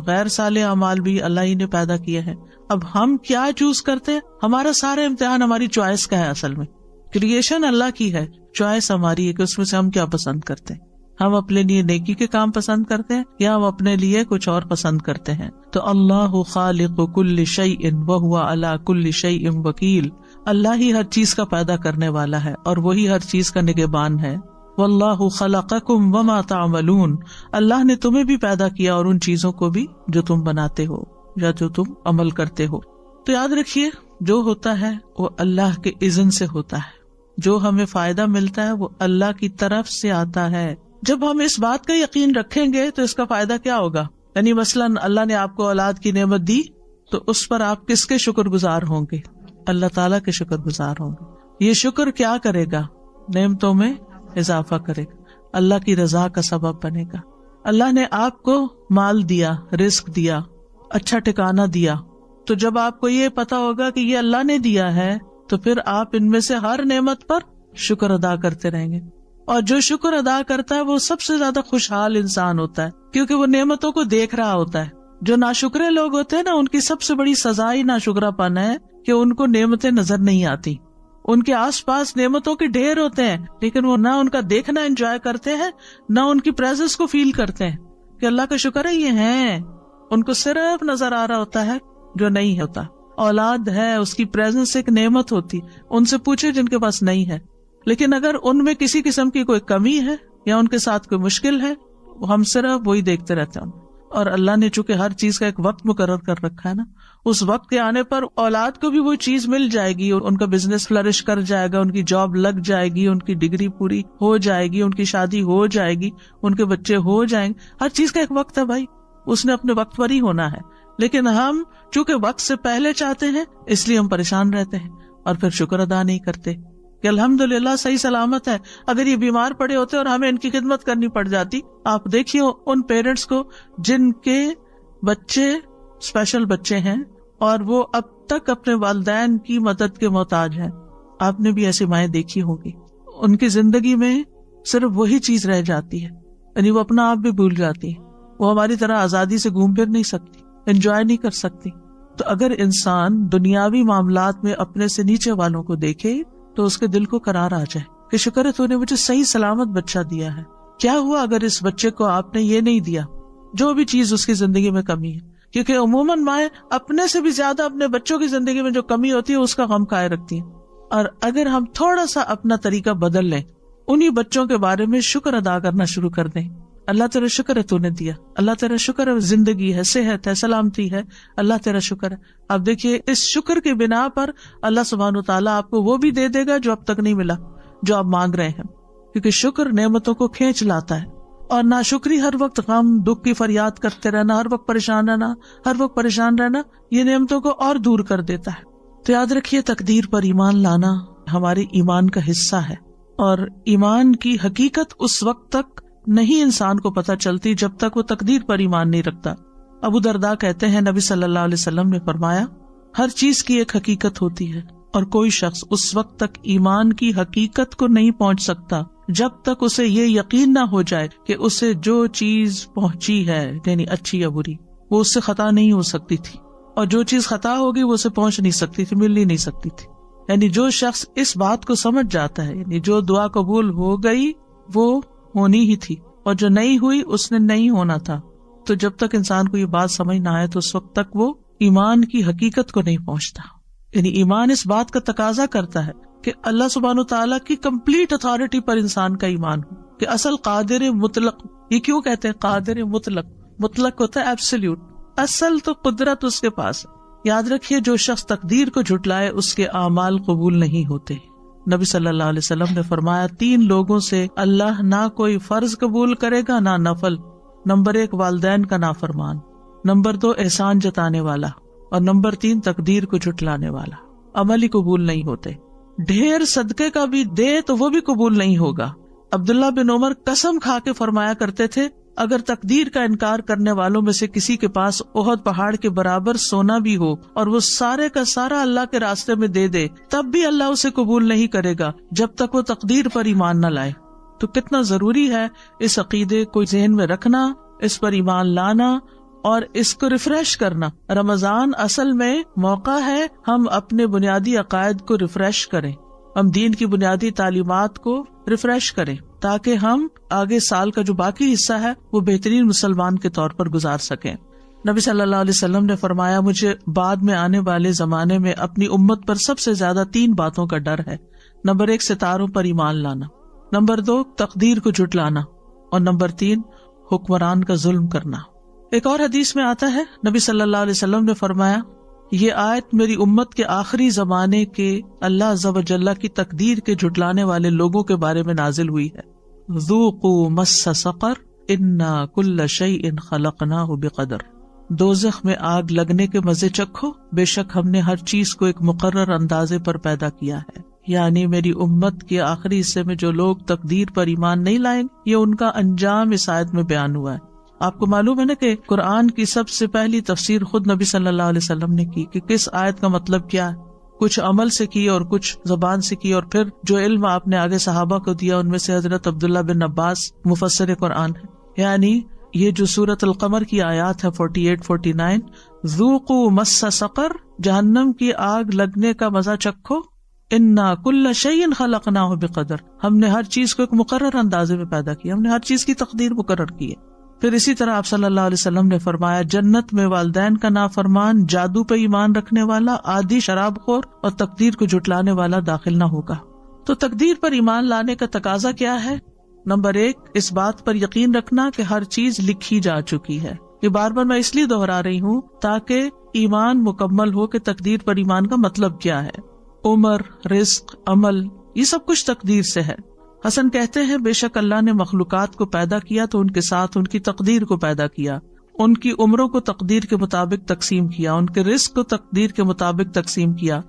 Speaker 1: غیر صالح اعمال بھی اللہ ہی نے پیدا کیے ہیں۔ اب ہم کیا چوز کرتے ہیں؟ ہمارا سارا امتحان ہماری چوائس کا ہے، اصل میں کریشن اللہ کی ہے، چوائس ہماری ہے کہ اس میں سے ہم کیا پسند کرتے ہیں۔ ہم اپنے لیے نیکی کے کام پسند کرتے ہیں یا ہم اپنے لیے کچھ اور پسند کرتے ہیں۔ تو اللہ خالق کل شیء وہو علی کل شیء وکیل، اللہ ہی ہر چیز کا پیدا کرنے والا ہے اور وہی ہر چیز کا نگہبان ہے۔ واللہ خلقکم وما تعملون، اللہ نے تمہیں بھی پیدا کیا اور ان چیزوں کو بھی جو تم بناتے ہو یا جو تم عمل کرتے ہو۔ تو یاد رکھیے جو ہوتا ہے وہ اللہ کے اذن سے ہوتا ہے، جو ہمیں فائدہ ملتا ہے وہ اللہ کی طرف سے آتا ہے۔ جب ہم اس بات کا یقین رکھیں گے تو اس کا فائدہ کیا ہوگا؟ یعنی مثلاً اللہ نے آپ کو اولاد کی نعمت دی تو اس پر آپ کس کے شکر گزار ہوں گے؟ اللہ تعالیٰ کے شکر گزار ہوں گے۔ یہ شکر کیا کرے گا؟ نعمتوں میں اضافہ کرے گا، اللہ کی رضا کا سبب بنے گا۔ اللہ نے آپ کو مال دیا، رزق دیا، اچھا ٹھکانہ دیا، تو جب آپ کو یہ پتا ہوگا کہ یہ اللہ نے دیا ہے تو پھر آپ ان میں سے ہر نعمت پر شکر ادا کرتے رہیں گے۔ اور جو شکر ادا کرتا ہے وہ سب سے زیادہ خوشحال انسان ہوتا ہے، کیونکہ وہ نعمتوں کو دیکھ رہا ہوتا ہے۔ جو ناشکرے لوگ ہوتے ہیں نا، ان کی سب سے بڑی سزا ہی ناشکرا پن ہے کہ ان کو نعمتیں نظر نہیں آتی۔ ان کے آس پاس نعمتوں کے ڈھیر ہوتے ہیں لیکن وہ نہ ان کا دیکھنا انجوائے کرتے ہیں، نہ ان کی پریزنس کو فیل کرتے ہیں کہ اللہ کا شکر ہے یہ ہیں۔ ان کو صرف نظر آ رہا ہوتا ہے جو نہیں ہوتا۔ اولاد ہے، اس کی پریزنس ایک نعمت ہوتی، ان سے پوچھے جن کے پاس نہیں ہے۔ لیکن اگر ان میں کسی قسم کی کوئی کمی ہے یا ان کے ساتھ کوئی مشکل ہے، ہم صرف وہی دیکھتے رہتے ہیں۔ اور اللہ نے چونکہ ہر چیز کا ایک وقت مقرر کر رکھا ہے نا، اس وقت کے آنے پر اولاد کو بھی وہ چیز مل جائے گی، ان کا بزنس فلرش کر جائے گا، ان کی جاب لگ جائے گی، ان کی ڈگری پوری ہو جائے گی، ان کی شادی ہو جائے گی، ان کے بچے ہو جائیں گے۔ ہر چیز کا ایک وقت ہے بھائی، اس نے اپنے وقت پر ہی ہونا ہے۔ لیکن ہم چونکہ وقت سے پہلے چاہتے ہیں اس لیے ہم پریشان رہتے ہیں اور پھر شکر ادا نہیں کرتے کہ الحمدللہ صحیح سلامت ہے۔ اگر یہ بیمار پڑے ہوتے اور ہمیں ان کی خدمت کرنی پڑ جاتی، آپ دیکھیے ان پیرنٹس کو جن کے بچے اسپیشل بچے ہیں اور وہ اب تک اپنے والدین کی مدد کے محتاج ہیں۔ آپ نے بھی ایسی مائیں دیکھی ہوگی، ان کی زندگی میں صرف وہی چیز رہ جاتی ہے، یعنی وہ اپنا آپ بھی بھول جاتی ہے۔ وہ ہماری طرح آزادی سے گھوم پھر نہیں سکتی، انجوائے نہیں کر سکتی۔ تو اگر انسان دنیاوی معاملات میں اپنے سے نیچے والوں کو دیکھے تو اس کے دل کو قرار آ جائے کہ شکر ہے تو نے مجھے صحیح سلامت بچہ دیا ہے۔ کیا ہوا اگر اس بچے کو آپ نے یہ نہیں دیا، جو بھی چیز اس کی زندگی میں کمی ہے؟ کیونکہ عموماً مائیں اپنے سے بھی زیادہ اپنے بچوں کی زندگی میں جو کمی ہوتی ہے اس کا غم کھائے رکھتی ہیں۔ اور اگر ہم تھوڑا سا اپنا طریقہ بدل لیں، انہی بچوں کے بارے میں شکر ادا کرنا شروع کر دیں، اللہ تیرا شکر ہے تو نے دیا، اللہ تیرا شکر ہے زندگی ہے، صحت ہے، سلامتی ہے، اللہ تیرا شکر ہے۔ اب دیکھیے اس شکر کے بنا پر اللہ سبحانہ وتعالیٰ آپ کو وہ بھی دے دے گا جو اب تک نہیں ملا، جو آپ مانگ رہے ہیں، کیونکہ شکر نعمتوں کو کھینچ لاتا ہے۔ اور ناشکری ہر وقت غم دکھ کی فریاد کرتے رہنا، ہر وقت پریشان رہنا یہ نعمتوں کو اور دور کر دیتا ہے۔ تو یاد رکھیے تقدیر پر ایمان لانا ہمارے ایمان کا حصہ ہے، اور ایمان کی حقیقت اس وقت تک نہیں انسان کو پتہ چلتی جب تک وہ تقدیر پر ایمان نہیں رکھتا۔ ابو درداء کہتے ہیں نبی صلی اللہ علیہ وسلم نے فرمایا، ہر چیز کی ایک حقیقت ہوتی ہے اور کوئی شخص اس وقت تک ایمان کی حقیقت کو نہیں پہنچ سکتا جب تک اسے یہ یقین نہ ہو جائے کہ اسے جو چیز پہنچی ہے یعنی اچھی یا بری وہ اس سے خطا نہیں ہو سکتی تھی، اور جو چیز خطا ہوگی وہ اسے پہنچ نہیں سکتی تھی، مل ہی نہیں سکتی تھی۔ یعنی جو شخص اس بات کو سمجھ جاتا ہے، یعنی جو دعا قبول ہو گئی وہ ہونی ہی تھی، اور جو نہیں ہوئی اس نے نہیں ہونا تھا. تو جب تک انسان کو یہ بات سمجھ نہ آئے تو اس وقت تک وہ ایمان کی حقیقت کو نہیں پہنچتا. یعنی ایمان اس بات کا تقاضا کرتا ہے کہ اللہ سبحانہ وتعالیٰ کی کمپلیٹ اتھارٹی پر انسان کا ایمان ہو، کہ اصل قادر مطلق. یہ کیوں کہتے ہیں قادر مطلق؟ مطلق ہوتا ہے ایبسلیوٹ، اصل تو قدرت اس کے پاس ہے. یاد رکھیے جو شخص تقدیر کو جھٹلائے اس کے اعمال قبول نہیں ہوتے. نبی صلی اللہ علیہ وسلم نے فرمایا 3 لوگوں سے اللہ نہ کوئی فرض قبول کرے گا نہ نفل. نمبر 1 والدین کا نافرمان، نمبر 2 احسان جتانے والا، اور نمبر 3 تقدیر کو جھٹلانے والا. عمل ہی قبول نہیں ہوتے. ڈھیر صدقے کا بھی دے تو وہ بھی قبول نہیں ہوگا. عبداللہ بن عمر قسم کھا کے فرمایا کرتے تھے اگر تقدیر کا انکار کرنے والوں میں سے کسی کے پاس احد پہاڑ کے برابر سونا بھی ہو اور وہ سارے کا سارا اللہ کے راستے میں دے دے تب بھی اللہ اسے قبول نہیں کرے گا جب تک وہ تقدیر پر ایمان نہ لائے. تو کتنا ضروری ہے اس عقیدے کو ذہن میں رکھنا، اس پر ایمان لانا اور اس کو ریفریش کرنا. رمضان اصل میں موقع ہے ہم اپنے بنیادی عقائد کو ریفریش کریں، ہم دین کی بنیادی تعلیمات کو ریفریش کریں تاکہ ہم آگے سال کا جو باقی حصہ ہے وہ بہترین مسلمان کے طور پر گزار سکیں. نبی صلی اللہ علیہ وسلم نے فرمایا مجھے بعد میں آنے والے زمانے میں اپنی امت پر سب سے زیادہ 3 باتوں کا ڈر ہے. نمبر 1 ستاروں پر ایمان لانا، نمبر 2 تقدیر کو جھٹلانا، اور نمبر 3 حکمران کا ظلم کرنا. ایک اور حدیث میں آتا ہے نبی صلی اللہ علیہ وسلم نے فرمایا یہ آیت میری امت کے آخری زمانے کے اللہ عز و جل کی تقدیر کے جھٹلانے والے لوگوں کے بارے میں نازل ہوئی ہے. ذوقوا مس سقر انا کل شیء خلقناہ بقدر. دوزخ میں آگ لگنے کے مزے چکھو، بے شک ہم نے ہر چیز کو ایک مقرر اندازے پر پیدا کیا ہے. یعنی میری امت کے آخری حصے میں جو لوگ تقدیر پر ایمان نہیں لائیں یہ ان کا انجام اس آیت میں بیان ہوا ہے. آپ کو معلوم ہے نا کہ قرآن کی سب سے پہلی تفسیر خود نبی صلی اللہ علیہ وسلم نے کی کہ کس آیت کا مطلب کیا ہے. کچھ عمل سے کی اور کچھ زبان سے کی، اور پھر جو علم آپ نے آگے صحابہ کو دیا ان میں سے حضرت عبداللہ بن عباس مفسر قرآن ہے. یعنی یہ جو سورۃ القمر کی آیات ہے 48-49 ذوقوا مس سقر، جہنم کی آگ لگنے کا مزہ چکھو، انا کل شیء خلقناہ بقدر، ہم نے ہر چیز کو ایک مقرر اندازے میں پیدا کیا، ہم نے ہر چیز کی تقدیر مقرر کی ہے. پھر اسی طرح آپ صلی اللہ علیہ وسلم نے فرمایا جنت میں والدین کا نافرمان، جادو پہ ایمان رکھنے والا، عادی شراب خور اور تقدیر کو جھٹلانے والا داخل نہ ہوگا. تو تقدیر پر ایمان لانے کا تقاضا کیا ہے؟ نمبر 1 اس بات پر یقین رکھنا کہ ہر چیز لکھی جا چکی ہے. یہ بار بار میں اس لیے دہرا رہی ہوں تاکہ ایمان مکمل ہو کہ تقدیر پر ایمان کا مطلب کیا ہے. عمر، رزق، عمل، یہ سب کچھ تقدیر سے ہے. حسن کہتے ہیں بے شک اللہ نے مخلوقات کو پیدا کیا تو ان کے ساتھ ان کی تقدیر کو پیدا کیا، ان کی عمروں کو تقدیر کے مطابق تقسیم کیا، ان کے رزق کو تقدیر کے مطابق تقسیم کیا،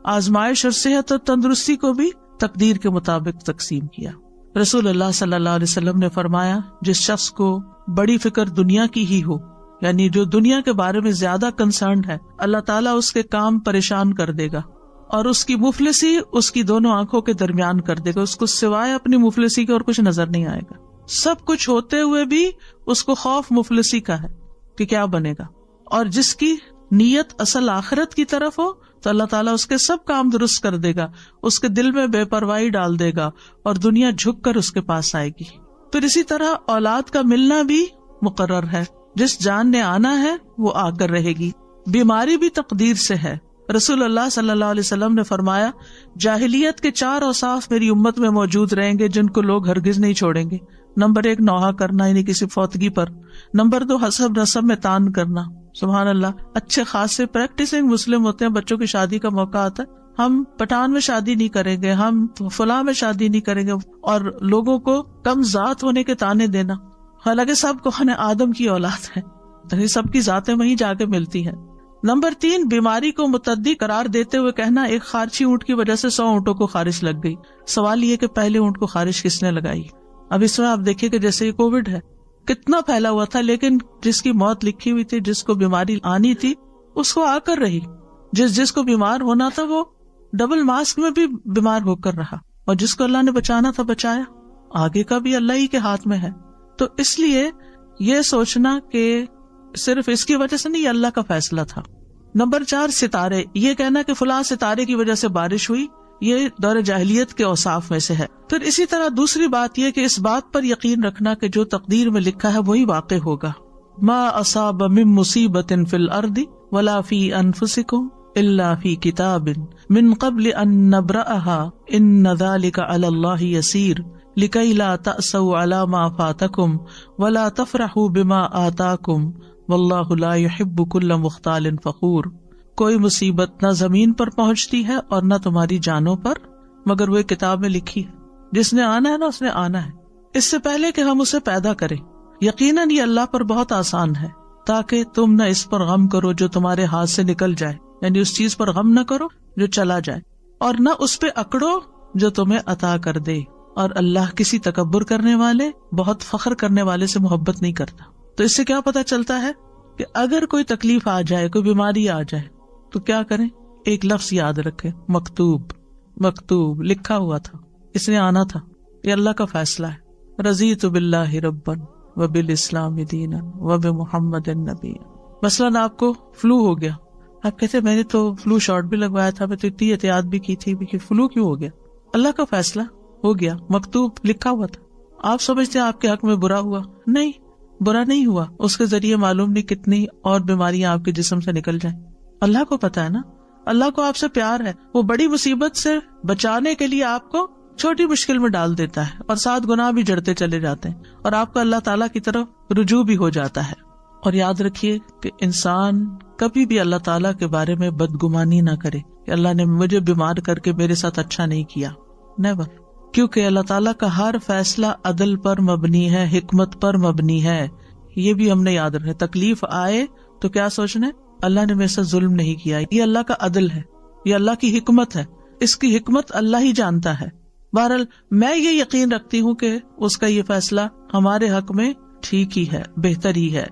Speaker 1: آزمائش اور صحت اور تندرستی کو بھی تقدیر کے مطابق تقسیم کیا. رسول اللہ صلی اللہ علیہ وسلم نے فرمایا جس شخص کو بڑی فکر دنیا کی ہی ہو، یعنی جو دنیا کے بارے میں زیادہ کنسرنڈ ہے، اللہ تعالیٰ اس کے کام پریشان کر دے گا اور اس کی مفلسی اس کی دونوں آنکھوں کے درمیان کر دے گا. اس کو سوائے اپنی مفلسی کے اور کچھ نظر نہیں آئے گا. سب کچھ ہوتے ہوئے بھی اس کو خوف مفلسی کا ہے کہ کیا بنے گا. اور جس کی نیت اصل آخرت کی طرف ہو تو اللہ تعالیٰ اس کے سب کام درست کر دے گا، اس کے دل میں بے پرواہی ڈال دے گا اور دنیا جھک کر اس کے پاس آئے گی. پھر اسی طرح اولاد کا ملنا بھی مقرر ہے، جس جان نے آنا ہے وہ آ کر رہے گی. بیماری بھی تقدیر سے ہے. رسول اللہ صلی اللہ علیہ وسلم نے فرمایا جاہلیت کے 4 اوصاف میری امت میں موجود رہیں گے جن کو لوگ ہرگز نہیں چھوڑیں گے. نمبر 1 نوحہ کرنا یعنی کسی فوتگی پر. نمبر 2 حسب نسب میں تان کرنا. سبحان اللہ، اچھے خاصے پریکٹسنگ مسلم ہوتے ہیں، بچوں کی شادی کا موقع آتا ہے ہم پٹھان میں شادی نہیں کریں گے، ہم فلاں میں شادی نہیں کریں گے، اور لوگوں کو کم ذات ہونے کے تانے دینا، حالانکہ سب کو آدم کی اولاد ہے، سب کی ذاتیں وہیں جا کے ملتی ہیں. نمبر 3 بیماری کو متعدی قرار دیتے ہوئے کہنا ایک خارچی اونٹ کی وجہ سے 100 اونٹوں کو خارش لگ گئی. سوال یہ کہ پہلے اونٹ کو خارش کس نے لگائی؟ اب اس میں آپ دیکھیے کہ جیسے یہ کووڈ ہے کتنا پھیلا ہوا تھا، لیکن جس کی موت لکھی ہوئی تھی، جس کو بیماری آنی تھی اس کو آ کر رہی، جس کو بیمار ہونا تھا وہ ڈبل ماسک میں بھی بیمار ہو کر رہا، اور جس کو اللہ نے بچانا تھا بچایا. آگے کا بھی اللہ ہی کے ہاتھ میں ہے. تو اس لیے یہ سوچنا کہ صرف اس کی وجہ سے نہیں، یہ اللہ کا فیصلہ تھا. نمبر 4 ستارے. یہ کہنا کہ فلاں ستارے کی وجہ سے بارش ہوئی، یہ دور جاہلیت کے اوصاف میں سے ہے. پھر اسی طرح دوسری بات یہ کہ اس بات پر یقین رکھنا کہ جو تقدیر میں لکھا ہے وہی واقع ہوگا. ما اصاب من مصیبت فی الارض ولا فی انفسکم الا فی کتاب من قبل ان نبرأها ان ذلک علی اللہ یسیر لکی لا تأسوا علی ما فاتکم ولا تفرحوا بما آتاکم واللہ لا يحب کل مختال فخور. کوئی مصیبت نہ زمین پر پہنچتی ہے اور نہ تمہاری جانوں پر مگر وہ کتاب میں لکھی ہے. جس نے آنا ہے نا اس نے آنا ہے، اس سے پہلے کہ ہم اسے پیدا کریں. یقیناً یہ اللہ پر بہت آسان ہے، تاکہ تم نہ اس پر غم کرو جو تمہارے ہاتھ سے نکل جائے، یعنی اس چیز پر غم نہ کرو جو چلا جائے، اور نہ اس پہ اکڑو جو تمہیں عطا کر دے. اور اللہ کسی تکبر کرنے والے، بہت فخر کرنے والے سے محبت نہیں کرتا. تو اس سے کیا پتا چلتا ہے کہ اگر کوئی تکلیف آ جائے، کوئی بیماری آ جائے تو کیا کریں؟ ایک لفظ یاد رکھیں، مکتوب. مکتوب لکھا ہوا تھا، اس نے آنا تھا، یہ اللہ کا فیصلہ ہے. رضیت باللہ ربا وبالاسلام دینا وبمحمد نبی. مثلاً آپ کو فلو ہو گیا، آپ کہتے میں نے تو فلو شاٹ بھی لگوایا تھا، میں تو اتنی احتیاط بھی کی تھی، فلو کیوں ہو گیا؟ اللہ کا فیصلہ ہو گیا، مکتوب لکھا ہوا تھا. آپ سمجھتے ہیں آپ کے حق میں برا ہوا؟ نہیں، برا نہیں ہوا. اس کے ذریعے معلوم نہیں کتنی اور بیماریاں آپ کے جسم سے نکل جائیں. اللہ کو پتا ہے نا، اللہ کو آپ سے پیار ہے، وہ بڑی مصیبت سے بچانے کے لیے آپ کو چھوٹی مشکل میں ڈال دیتا ہے، اور 7 گناہ بھی جڑتے چلے جاتے ہیں، اور آپ کا اللہ تعالیٰ کی طرف رجوع بھی ہو جاتا ہے. اور یاد رکھیے کہ انسان کبھی بھی اللہ تعالیٰ کے بارے میں بدگمانی نہ کرے کہ اللہ نے مجھے بیمار کر کے میرے ساتھ اچھا نہیں کیا. نیور. کیونکہ اللہ تعالیٰ کا ہر فیصلہ عدل پر مبنی ہے، حکمت پر مبنی ہے. یہ بھی ہم نے یاد رکھا. تکلیف آئے تو کیا سوچنا ہے؟ اللہ نے میرے ساتھ ظلم نہیں کیا، یہ اللہ کا عدل ہے، یہ اللہ کی حکمت ہے. اس کی حکمت اللہ ہی جانتا ہے. بہرحال میں یہ یقین رکھتی ہوں کہ اس کا یہ فیصلہ ہمارے حق میں ٹھیک ہی ہے، بہتر ہی ہے.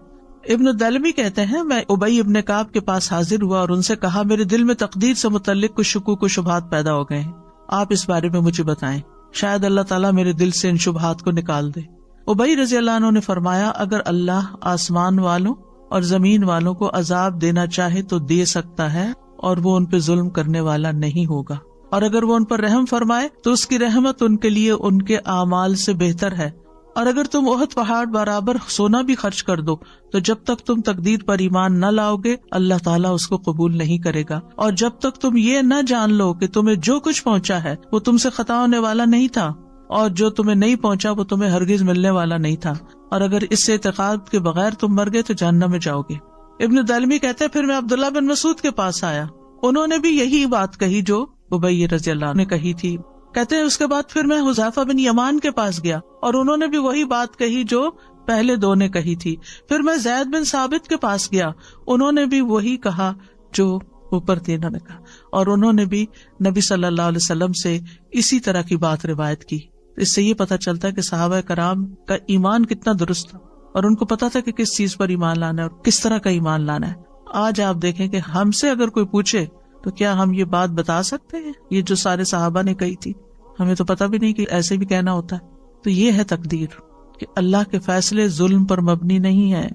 Speaker 1: ابن دلمی کہتے ہیں میں ابی ابن کعب کے پاس حاضر ہوا اور ان سے کہا میرے دل میں تقدیر سے متعلق کچھ شکوک و شبہات پیدا ہو گئے ہیں، آپ اس بارے میں مجھے بتائیں، شاید اللہ تعالیٰ میرے دل سے ان شبہات کو نکال دے. ابی رضی اللہ عنہ نے فرمایا اگر اللہ آسمان والوں اور زمین والوں کو عذاب دینا چاہے تو دے سکتا ہے، اور وہ ان پہ ظلم کرنے والا نہیں ہوگا. اور اگر وہ ان پر رحم فرمائے تو اس کی رحمت ان کے لیے ان کے اعمال سے بہتر ہے. اور اگر تم احد پہاڑ برابر سونا بھی خرچ کر دو تو جب تک تم تقدیر پر ایمان نہ لاؤ گے اللہ تعالیٰ اس کو قبول نہیں کرے گا. اور جب تک تم یہ نہ جان لو کہ تمہیں جو کچھ پہنچا ہے وہ تم سے خطا ہونے والا نہیں تھا، اور جو تمہیں نہیں پہنچا وہ تمہیں ہرگز ملنے والا نہیں تھا، اور اگر اس سے اعتقاد کے بغیر تم مر گئے تو جہنم میں جاؤ گے. ابن دلمی کہتے ہیں پھر میں عبداللہ بن مسعود کے پاس آیا، انہوں نے بھی یہی بات کہی جو ابی رضی اللہ عنہ نے کہی تھی. کہتے ہیں اس کے بعد پھر میں حذیفہ بن یمان کے پاس گیا اور انہوں نے بھی وہی بات کہی جو پہلے دو نے کہی تھی. پھر میں زید بن ثابت کے پاس گیا، انہوں نے بھی وہی کہا جو اوپر تینوں نے کہا، اور انہوں نے بھی نبی صلی اللہ علیہ وسلم سے اسی طرح کی بات روایت کی. اس سے یہ پتہ چلتا ہے کہ صحابہ کرام کا ایمان کتنا درست تھا، اور ان کو پتا تھا کہ کس چیز پر ایمان لانا ہے اور کس طرح کا ایمان لانا ہے. آج آپ دیکھیں کہ ہم سے اگر کوئی پوچھے تو کیا ہم یہ بات بتا سکتے ہیں یہ جو سارے صحابہ نے کہی تھی؟ ہمیں تو پتہ بھی نہیں کہ ایسے بھی کہنا ہوتا ہے. تو یہ ہے تقدیر کہ اللہ کے فیصلے ظلم پر مبنی نہیں ہے،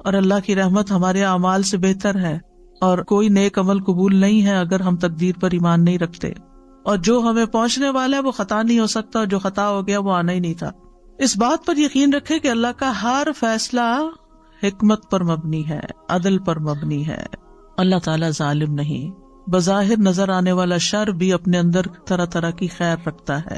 Speaker 1: اور اللہ کی رحمت ہمارے اعمال سے بہتر ہے، اور کوئی نیک عمل قبول نہیں ہے اگر ہم تقدیر پر ایمان نہیں رکھتے. اور جو ہمیں پہنچنے والا ہے وہ خطا نہیں ہو سکتا، اور جو خطا ہو گیا وہ آنا ہی نہیں تھا. اس بات پر یقین رکھے کہ اللہ کا ہر فیصلہ حکمت پر مبنی ہے، عدل پر مبنی ہے. اللہ تعالیٰ ظالم نہیں. بظاہر نظر آنے والا شر بھی اپنے اندر طرح طرح کی خیر رکھتا ہے.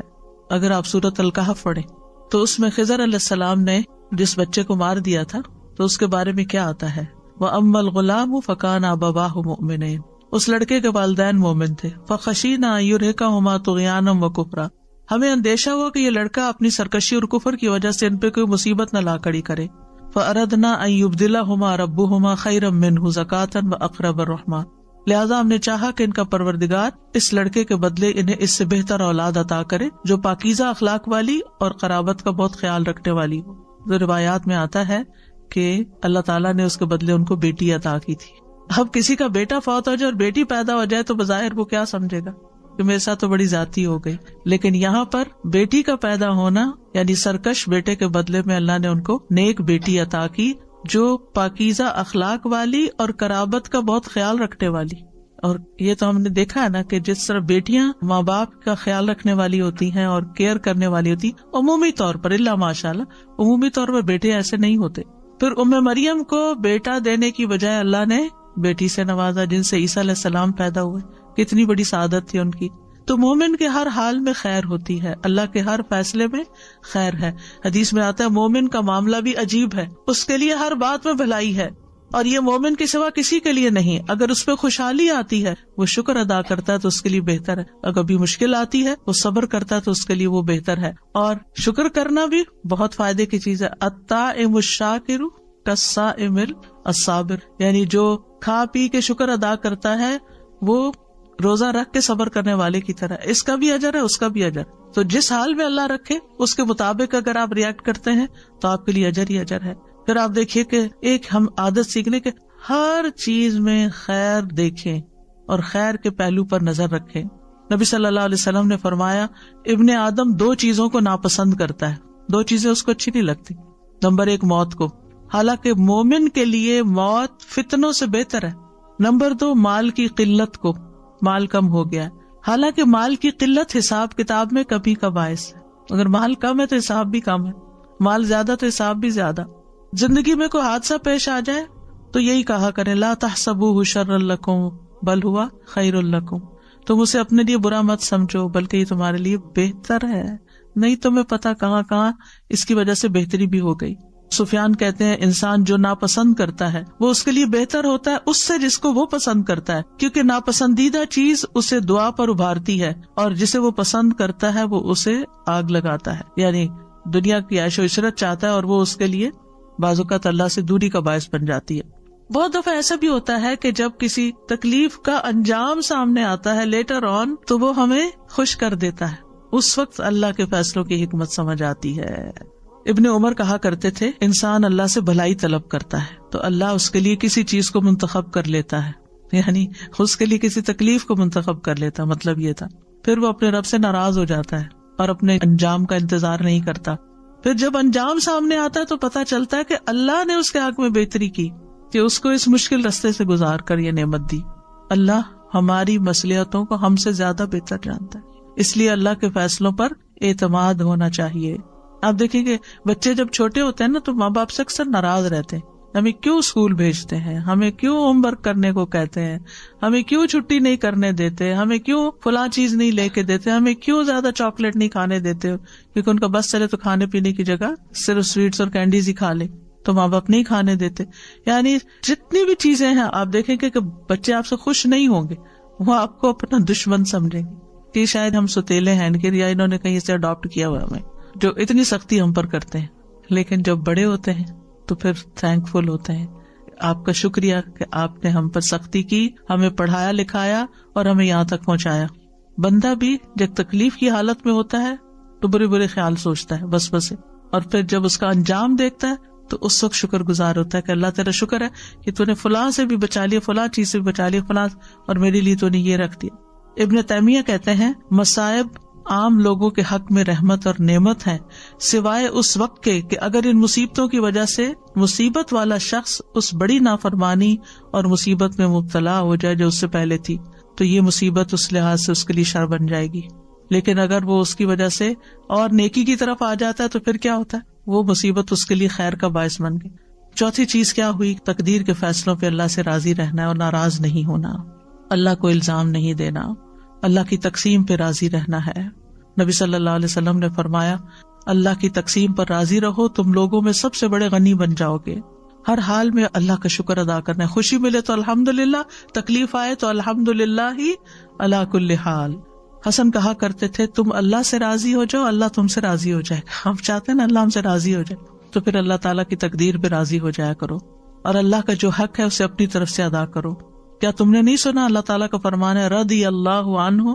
Speaker 1: اگر آپ سورۃ الکہف پڑھیں تو اس میں خضر علیہ السلام نے جس بچے کو مار دیا تھا تو اس کے بارے میں کیا آتا ہے؟ وَأَمَّا الْغُلَامُ فَكَانَ أَبَوَاهُ مُؤْمِنَيْنِ. اس لڑکے کے والدین مومن تھے. فَخَشِينَا أَن يُرْهِقَهُمَا طُغْيَانًا وَكُفْرًا. ہمیں اندیشہ ہوا کہ یہ لڑکا اپنی سرکشی اور کفر کی وجہ سے ان پہ کوئی مصیبت نہ لا کھڑی کرے. فَأَرَدْنَا أَن يُبْدِلَهُمَا رَبُّهُمَا خَيْرًا مِّنْهُ زَكَاةً وَأَقْرَبَ رَحْمًا. لہذا ہم نے چاہا کہ ان کا پروردگار اس لڑکے کے بدلے انہیں اس سے بہتر اولاد عطا کرے جو پاکیزہ اخلاق والی اور قرابت کا بہت خیال رکھنے والی ہو. تو روایات میں آتا ہے کہ اللہ تعالیٰ نے اس کے بدلے ان کو بیٹی عطا کی تھی. اب کسی کا بیٹا فوت ہو جائے اور بیٹی پیدا ہو جائے تو بظاہر وہ کیا سمجھے گا کہ میرے ساتھ تو بڑی ذاتی ہو گئی، لیکن یہاں پر بیٹی کا پیدا ہونا یعنی سرکش بیٹے کے بدلے میں اللہ نے ان کو نیک بیٹی عطا کی، جو پاکیزہ اخلاق والی اور قرابت کا بہت خیال رکھنے والی. اور یہ تو ہم نے دیکھا ہے نا کہ جس طرح بیٹیاں ماں باپ کا خیال رکھنے والی ہوتی ہیں اور کیئر کرنے والی ہوتی، عمومی طور پر اللہ ماشاءاللہ عمومی طور پر بیٹے ایسے نہیں ہوتے. پھر مریم کو بیٹا دینے کی بجائے اللہ نے بیٹی سے نوازا جن سے عیسیٰ علیہ السلام پیدا ہوئے. کتنی بڑی سعادت تھی ان کی. تو مومن کے ہر حال میں خیر ہوتی ہے، اللہ کے ہر فیصلے میں خیر ہے. حدیث میں آتا ہے مومن کا معاملہ بھی عجیب ہے، اس کے لیے ہر بات میں بھلائی ہے، اور یہ مومن کے سوا کسی کے لیے نہیں. اگر اس پہ خوشحالی آتی ہے وہ شکر ادا کرتا ہے تو اس کے لیے بہتر ہے، اگر کبھی مشکل آتی ہے وہ صبر کرتا ہے تو اس کے لیے وہ بہتر ہے. اور شکر کرنا بھی بہت فائدے کی چیز ہے. الطاعم الشاکر کالصائم الصابر، یعنی جو کھا پی کے شکر ادا کرتا ہے وہ روزہ رکھ کے صبر کرنے والے کی طرح. اس کا بھی اجر ہے، اس کا بھی اجر. تو جس حال میں اللہ رکھے اس کے مطابق اگر آپ ریئیکٹ کرتے ہیں تو آپ کے لیے اجر ہی اجر ہے. پھر آپ دیکھیے کہ ایک ہم عادت سیکھنے کے ہر چیز میں خیر دیکھیں اور خیر کے پہلو پر نظر رکھیں. نبی صلی اللہ علیہ وسلم نے فرمایا ابن آدم 2 چیزوں کو ناپسند کرتا ہے، 2 چیزیں اس کو اچھی نہیں لگتی. نمبر 1 موت کو، حالانکہ مومن کے لیے موت فتنوں سے بہتر ہے. نمبر 2 مال کی قلت کو، مال کم ہو گیا ہے، حالانکہ مال کی قلت حساب کتاب میں کمی کا باعث ہے. اگر مال کم ہے تو حساب بھی کم ہے، مال زیادہ تو حساب بھی زیادہ. زندگی میں کوئی حادثہ پیش آ جائے تو یہی کہا کریں لا تحسبوہ شرا لکم بل ہوا خیر لکم، تم اسے اپنے لیے برا مت سمجھو بلکہ یہ تمہارے لیے بہتر ہے. نہیں تمہیں پتا کہاں کہاں اس کی وجہ سے بہتری بھی ہو گئی. سفیان کہتے ہیں انسان جو ناپسند کرتا ہے وہ اس کے لیے بہتر ہوتا ہے اس سے جس کو وہ پسند کرتا ہے، کیونکہ ناپسندیدہ چیز اسے دعا پر ابھارتی ہے اور جسے وہ پسند کرتا ہے وہ اسے آگ لگاتا ہے. یعنی دنیا کی عیش و عشرت چاہتا ہے اور وہ اس کے لیے بعض اوقات اللہ سے دوری کا باعث بن جاتی ہے. بہت دفعہ ایسا بھی ہوتا ہے کہ جب کسی تکلیف کا انجام سامنے آتا ہے لیٹر آن تو وہ ہمیں خوش کر دیتا ہے، اس وقت اللہ کے فیصلوں کی حکمت سمجھ آتی ہے. ابن عمر کہا کرتے تھے انسان اللہ سے بھلائی طلب کرتا ہے تو اللہ اس کے لیے کسی چیز کو منتخب کر لیتا ہے، یعنی اس کے لیے کسی تکلیف کو منتخب کر لیتا. مطلب یہ تھا پھر وہ اپنے رب سے ناراض ہو جاتا ہے اور اپنے انجام کا انتظار نہیں کرتا. پھر جب انجام سامنے آتا ہے تو پتا چلتا ہے کہ اللہ نے اس کے حق میں بہتری کی کہ اس کو اس مشکل رستے سے گزار کر یہ نعمت دی. اللہ ہماری مصلحتوں کو ہم سے زیادہ بہتر جانتا ہے، اس لیے اللہ کے فیصلوں پر اعتماد ہونا چاہیے. آپ دیکھیں کہ بچے جب چھوٹے ہوتے ہیں نا تو ماں باپ سے اکثر ناراض رہتے ہیں، ہمیں کیوں اسکول بھیجتے ہیں، ہمیں کیوں ہوم ورک کرنے کو کہتے ہیں، ہمیں کیوں چھٹی نہیں کرنے دیتے، ہمیں کیوں فلاں چیز نہیں لے کے دیتے، ہمیں کیوں زیادہ چاکلیٹ نہیں کھانے دیتے، کیونکہ ان کا بس چلے تو کھانے پینے کی جگہ صرف سویٹس اور کینڈیز ہی کھا لے تو ماں باپ نہیں کھانے دیتے. یعنی جتنی بھی چیزیں ہیں آپ دیکھیں کہ بچے آپ سے خوش نہیں ہوں گے، وہ آپ کو اپنا دشمن سمجھیں گے کہ شاید ہم ستیلے ہیں یا انہوں نے کہیں سے اڈاپٹ کیا ہوا ہمیں، جو اتنی سختی ہم پر کرتے ہیں. لیکن جب بڑے ہوتے ہیں تو پھر تھینک فل ہوتے ہیں، آپ کا شکریہ کہ آپ نے ہم پر سختی کی، ہمیں پڑھایا لکھایا اور ہمیں یہاں تک پہنچایا. بندہ بھی جب تکلیف کی حالت میں ہوتا ہے تو برے برے خیال سوچتا ہے بس اور پھر جب اس کا انجام دیکھتا ہے تو اس وقت شکر گزار ہوتا ہے کہ اللہ تیرا شکر ہے کہ تو نے فلاں سے بھی بچا لیا، فلاں چیز سے بھی بچا لیا، فلاں اور میرے لیے تو نے یہ رکھ دیا. ابن تیمیہ کہتے ہیں مصائب عام لوگوں کے حق میں رحمت اور نعمت ہے سوائے اس وقت کے کہ اگر ان مصیبتوں کی وجہ سے مصیبت والا شخص اس بڑی نافرمانی اور مصیبت میں مبتلا ہو جائے جو اس سے پہلے تھی تو یہ مصیبت اس لحاظ سے اس کے لیے شر بن جائے گی. لیکن اگر وہ اس کی وجہ سے اور نیکی کی طرف آ جاتا ہے تو پھر کیا ہوتا ہے، وہ مصیبت اس کے لیے خیر کا باعث بن گئی. چوتھی چیز کیا ہوئی، تقدیر کے فیصلوں پہ اللہ سے راضی رہنا ہے اور ناراض نہیں ہونا، اللہ کو الزام نہیں دینا، اللہ کی تقسیم پہ راضی رہنا ہے. نبی صلی اللہ علیہ وسلم نے فرمایا اللہ کی تقسیم پر راضی رہو، تم لوگوں میں سب سے بڑے غنی بن جاؤ گے. ہر حال میں اللہ کا شکر ادا کرنا ہے، خوشی ملے تو الحمدللہ، تکلیف آئے تو الحمدللہ ہی علی کل حال. حسن کہا کرتے تھے تم اللہ سے راضی ہو جاؤ اللہ تم سے راضی ہو جائے گا. ہم چاہتے ہیں نا اللہ ہم سے راضی ہو جائے تو پھر اللہ تعالیٰ کی تقدیر پہ راضی ہو جایا کرو اور اللہ کا جو حق ہے اسے اپنی طرف سے ادا کرو. کیا تم نے نہیں سنا اللہ تعالیٰ کا فرمان ہے رضی اللہ عنہم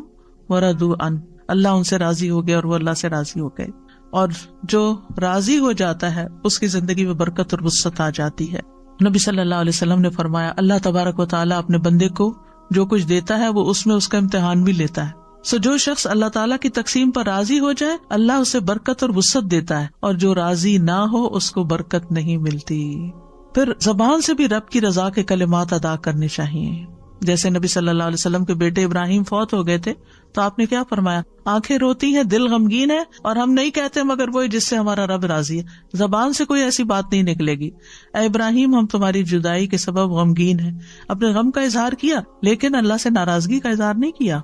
Speaker 1: ورضوا عنہ، اللہ ان سے راضی ہو گیا اور وہ اللہ سے راضی ہو گئے. اور جو راضی ہو جاتا ہے اس کی زندگی میں برکت اور وسعت آ جاتی ہے. نبی صلی اللہ علیہ وسلم نے فرمایا اللہ تبارک و تعالیٰ اپنے بندے کو جو کچھ دیتا ہے وہ اس میں اس کا امتحان بھی لیتا ہے. جو شخص اللہ تعالیٰ کی تقسیم پر راضی ہو جائے اللہ اسے برکت اور وسعت دیتا ہے، اور جو راضی نہ ہو اس کو برکت نہیں ملتی. پھر زبان سے بھی رب کی رضا کے کلمات ادا کرنے چاہیے. جیسے نبی صلی اللہ علیہ وسلم کے بیٹے ابراہیم فوت ہو گئے تھے تو آپ نے کیا فرمایا؟ آنکھیں روتی ہیں، دل غمگین ہے، اور ہم نہیں کہتے مگر وہی جس سے ہمارا رب راضی ہے. زبان سے کوئی ایسی بات نہیں نکلے گی. اے ابراہیم، ہم تمہاری جدائی کے سبب غمگین ہیں. اپنے غم کا اظہار کیا لیکن اللہ سے ناراضگی کا اظہار نہیں کیا.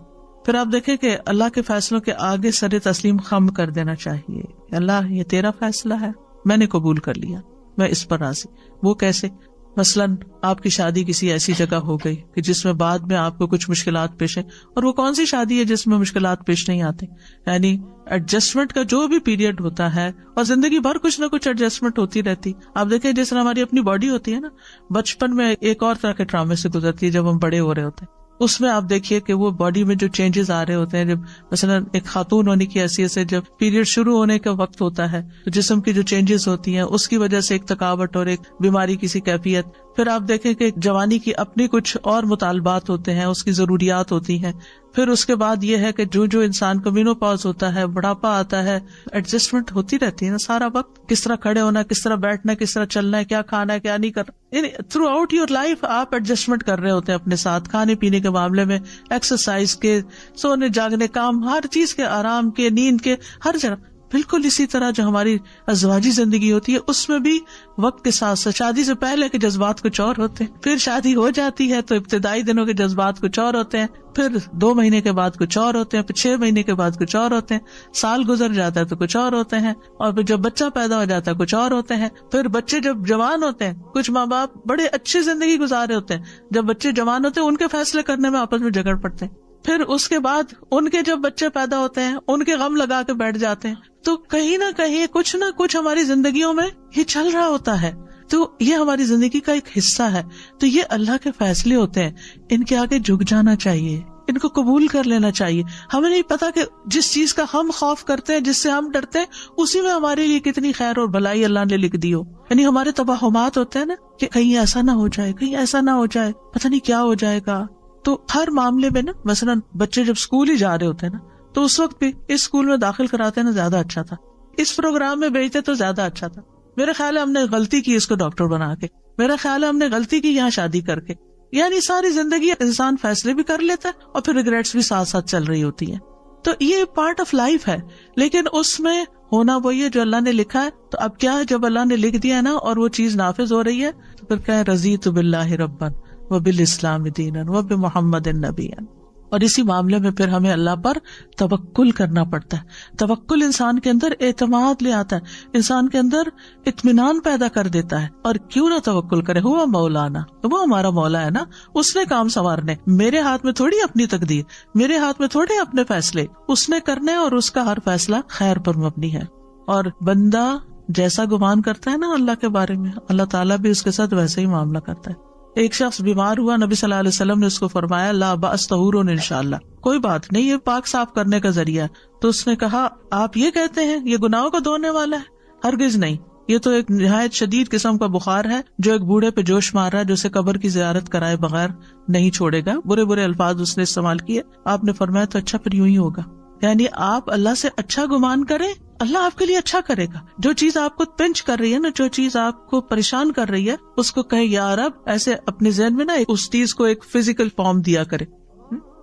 Speaker 1: پھر آپ دیکھیں کہ اللہ کے فیصلوں کے آگے سر تسلیم خم کر دینا چاہیے. اللہ، یہ تیرا فیصلہ ہے، میں نے قبول کر لیا، میں اس پر راضی. وہ کیسے؟ مثلاً آپ کی شادی کسی ایسی جگہ ہو گئی کہ جس میں بعد میں آپ کو کچھ مشکلات پیش ہیں، اور وہ کون سی شادی ہے جس میں مشکلات پیش نہیں آتے؟ یعنی ایڈجسٹمنٹ کا جو بھی پیریڈ ہوتا ہے، اور زندگی بھر کچھ نہ کچھ ایڈجسٹمنٹ ہوتی رہتی. آپ دیکھیں جس طرح ہماری اپنی باڈی ہوتی ہے نا، بچپن میں ایک اور طرح کے ٹرامے سے گزرتی ہے جب ہم بڑے ہو رہے ہوتے ہیں. اس میں آپ دیکھیے کہ وہ باڈی میں جو چینجز آ رہے ہوتے ہیں، جب مثلا ایک خاتون ہونے کی حیثیت سے جب پیریڈ شروع ہونے کا وقت ہوتا ہے تو جسم کی جو چینجز ہوتی ہیں اس کی وجہ سے ایک تھکاوٹ اور ایک بیماری کسی کیفیت. پھر آپ دیکھیں کہ جوانی کی اپنی کچھ اور مطالبات ہوتے ہیں، اس کی ضروریات ہوتی ہیں. پھر اس کے بعد یہ ہے کہ جو انسان کو مینوپاز ہوتا ہے، بڑھاپا آتا ہے، ایڈجسٹمنٹ ہوتی رہتی ہے نا سارا وقت. کس طرح کھڑے ہونا، کس طرح بیٹھنا، کس طرح چلنا ہے، کیا کھانا ہے، کیا نہیں کرنا. یعنی تھرو آؤٹ یور لائف آپ ایڈجسٹمنٹ کر رہے ہوتے ہیں اپنے ساتھ، کھانے پینے کے معاملے میں، ایکسرسائز کے، سونے جاگنے، کام، ہر چیز کے، آرام کے، نیند کے، ہر جگہ. بالکل اسی طرح جو ہماری ازواجی زندگی ہوتی ہے اس میں بھی وقت کے ساتھ ساتھ شادی سے پہلے کے جذبات کچھ اور ہوتے ہیں، پھر شادی ہو جاتی ہے تو ابتدائی دنوں کے جذبات کچھ اور ہوتے ہیں، پھر 2 مہینے کے بعد کچھ اور ہوتے ہیں، پھر 6 مہینے کے بعد کچھ اور ہوتے ہیں، سال گزر جاتا ہے تو کچھ اور ہوتے ہیں، اور پھر جب بچہ پیدا ہو جاتا ہے کچھ اور ہوتے ہیں. پھر بچے جب جوان ہوتے ہیں، کچھ ماں باپ بڑے اچھی زندگی گزارے ہوتے ہیں، جب بچے جوان ہوتے ہیں ان کے فیصلے کرنے میں آپس میں جھگڑ پڑتے ہیں. پھر اس کے بعد ان کے جب بچے پیدا ہوتے ہیں ان کے غم لگا کے بیٹھ جاتے ہیں. تو کہیں نہ کہیں کچھ نہ کچھ ہماری زندگیوں میں یہ چل رہا ہوتا ہے. تو یہ ہماری زندگی کا ایک حصہ ہے. تو یہ اللہ کے فیصلے ہوتے ہیں، ان کے آگے جھک جانا چاہیے، ان کو قبول کر لینا چاہیے. ہمیں نہیں پتا کہ جس چیز کا ہم خوف کرتے ہیں، جس سے ہم ڈرتے ہیں، اسی میں ہمارے لیے کتنی خیر اور بھلائی اللہ نے لکھ دی ہو. یعنی ہمارے توہمات ہوتے ہیں نا کہ کہیں ایسا نہ ہو جائے، کہیں ایسا نہ ہو جائے، پتہ نہیں کیا ہو جائے گا. تو ہر معاملے میں نا، مثلاً بچے جب اسکول ہی جا رہے ہوتے ہیں نا تو اس وقت بھی اس اسکول میں داخل کراتے نا زیادہ اچھا تھا، اس پروگرام میں بھیجتے تو زیادہ اچھا تھا، میرا خیال ہے ہم نے غلطی کی اس کو ڈاکٹر بنا کے، میرا خیال ہے ہم نے غلطی کی یہاں شادی کر کے. یعنی ساری زندگی انسان فیصلے بھی کر لیتا ہے اور پھر ریگریٹس بھی ساتھ ساتھ چل رہی ہوتی ہیں. تو یہ پارٹ آف لائف ہے، لیکن اس میں ہونا وہی ہے جو اللہ نے لکھا ہے. تو اب کیا ہے، جب اللہ نے لکھ دیا ہے نا اور وہ چیز نافذ ہو رہی ہے تو پھر کہیں رضیت باللہ ربا وبالاسلام دینا وبمحمد نبیا. اور اسی معاملے میں پھر ہمیں اللہ پر توکل کرنا پڑتا ہے. توکل انسان کے اندر اعتماد لے آتا ہے، انسان کے اندر اطمینان پیدا کر دیتا ہے. اور کیوں نہ توکل کرے، ہوا مولانا، وہ ہمارا مولا ہے نا، اس نے کام سنوارنے. میرے ہاتھ میں تھوڑی اپنی تقدیر، میرے ہاتھ میں تھوڑے اپنے فیصلے، اس نے کرنے، اور اس کا ہر فیصلہ خیر پر مبنی ہے. اور بندہ جیسا گمان کرتا ہے نا اللہ کے بارے میں، اللہ تعالیٰ بھی اس کے ساتھ ویسے ہی معاملہ کرتا ہے. ایک شخص بیمار ہوا، نبی صلی اللہ علیہ وسلم نے اس کو فرمایا لا بأس طہور انشاءاللہ، کوئی بات نہیں، یہ پاک صاف کرنے کا ذریعہ ہے. تو اس نے کہا آپ یہ کہتے ہیں یہ گناہوں کو دھونے والا ہے؟ ہرگز نہیں، یہ تو ایک نہایت شدید قسم کا بخار ہے جو ایک بوڑھے پہ جوش مار رہا ہے، جو اسے قبر کی زیارت کرائے بغیر نہیں چھوڑے گا. برے برے الفاظ اس نے استعمال کیے. آپ نے فرمایا تو اچھا پھر یوں ہی ہوگا. یعنی آپ اللہ سے اچھا گمان کریں، اللہ آپ کے لیے اچھا کرے گا. جو چیز آپ کو پنچ کر رہی ہے نا، جو چیز آپ کو پریشان کر رہی ہے، اس کو کہیں یا رب، ایسے اپنے ذہن میں نا اس چیز کو ایک فزیکل فارم دیا کرے،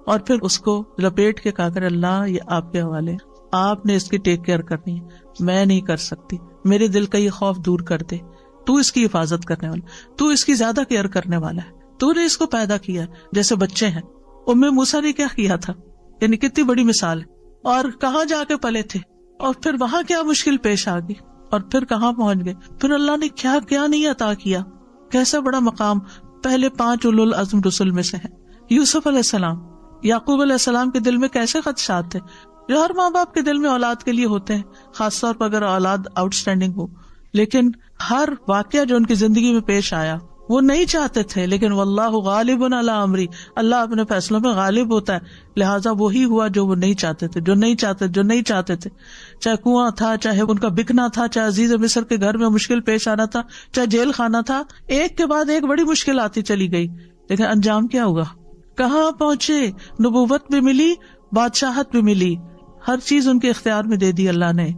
Speaker 1: اور پھر اس کو لپیٹ کے کہا کرے اللہ یہ آپ کے حوالے، آپ نے اس کی ٹیک کیئر کرنی ہے، میں نہیں کر سکتی، میرے دل کا یہ خوف دور کر دے، تو اس کی حفاظت کرنے والا، تو اس کی زیادہ کیئر کرنے والا ہے، تو نے اس کو پیدا کیا ہے. جیسے بچے ہیں، موسیٰ نے کیا کیا تھا، یعنی کتنی بڑی مثال ہے. اور کہاں جا کے پلے تھے، اور پھر وہاں کیا مشکل پیش آ گئی، اور پھر کہاں پہنچ گئے، پھر اللہ نے کیا کیا نہیں عطا کیا، کیسا بڑا مقام پہلے 5 اولو العزم رسول میں سے ہے. یوسف علیہ السلام، یعقوب علیہ السلام کے دل میں کیسے خدشات تھے، جو ہر ماں باپ کے دل میں اولاد کے لیے ہوتے ہیں، خاص طور پر اگر اولاد آؤٹ اسٹینڈنگ ہو. لیکن ہر واقعہ جو ان کی زندگی میں پیش آیا وہ نہیں چاہتے تھے، لیکن واللہ غالب علی امری، اللہ اپنے فیصلوں میں غالب ہوتا ہے، لہٰذا وہی ہوا جو وہ نہیں چاہتے تھے، جو نہیں چاہتے تھے. چاہے کنواں تھا، چاہے ان کا بکنا تھا، چاہے عزیز مصر کے گھر میں مشکل پیش آنا تھا، چاہے جیل خانہ تھا، ایک کے بعد ایک بڑی مشکل آتی چلی گئی، لیکن انجام کیا ہوا، کہاں پہنچے، نبوت بھی ملی، بادشاہت بھی ملی، ہر چیز ان کے اختیار میں دے دی اللہ نے،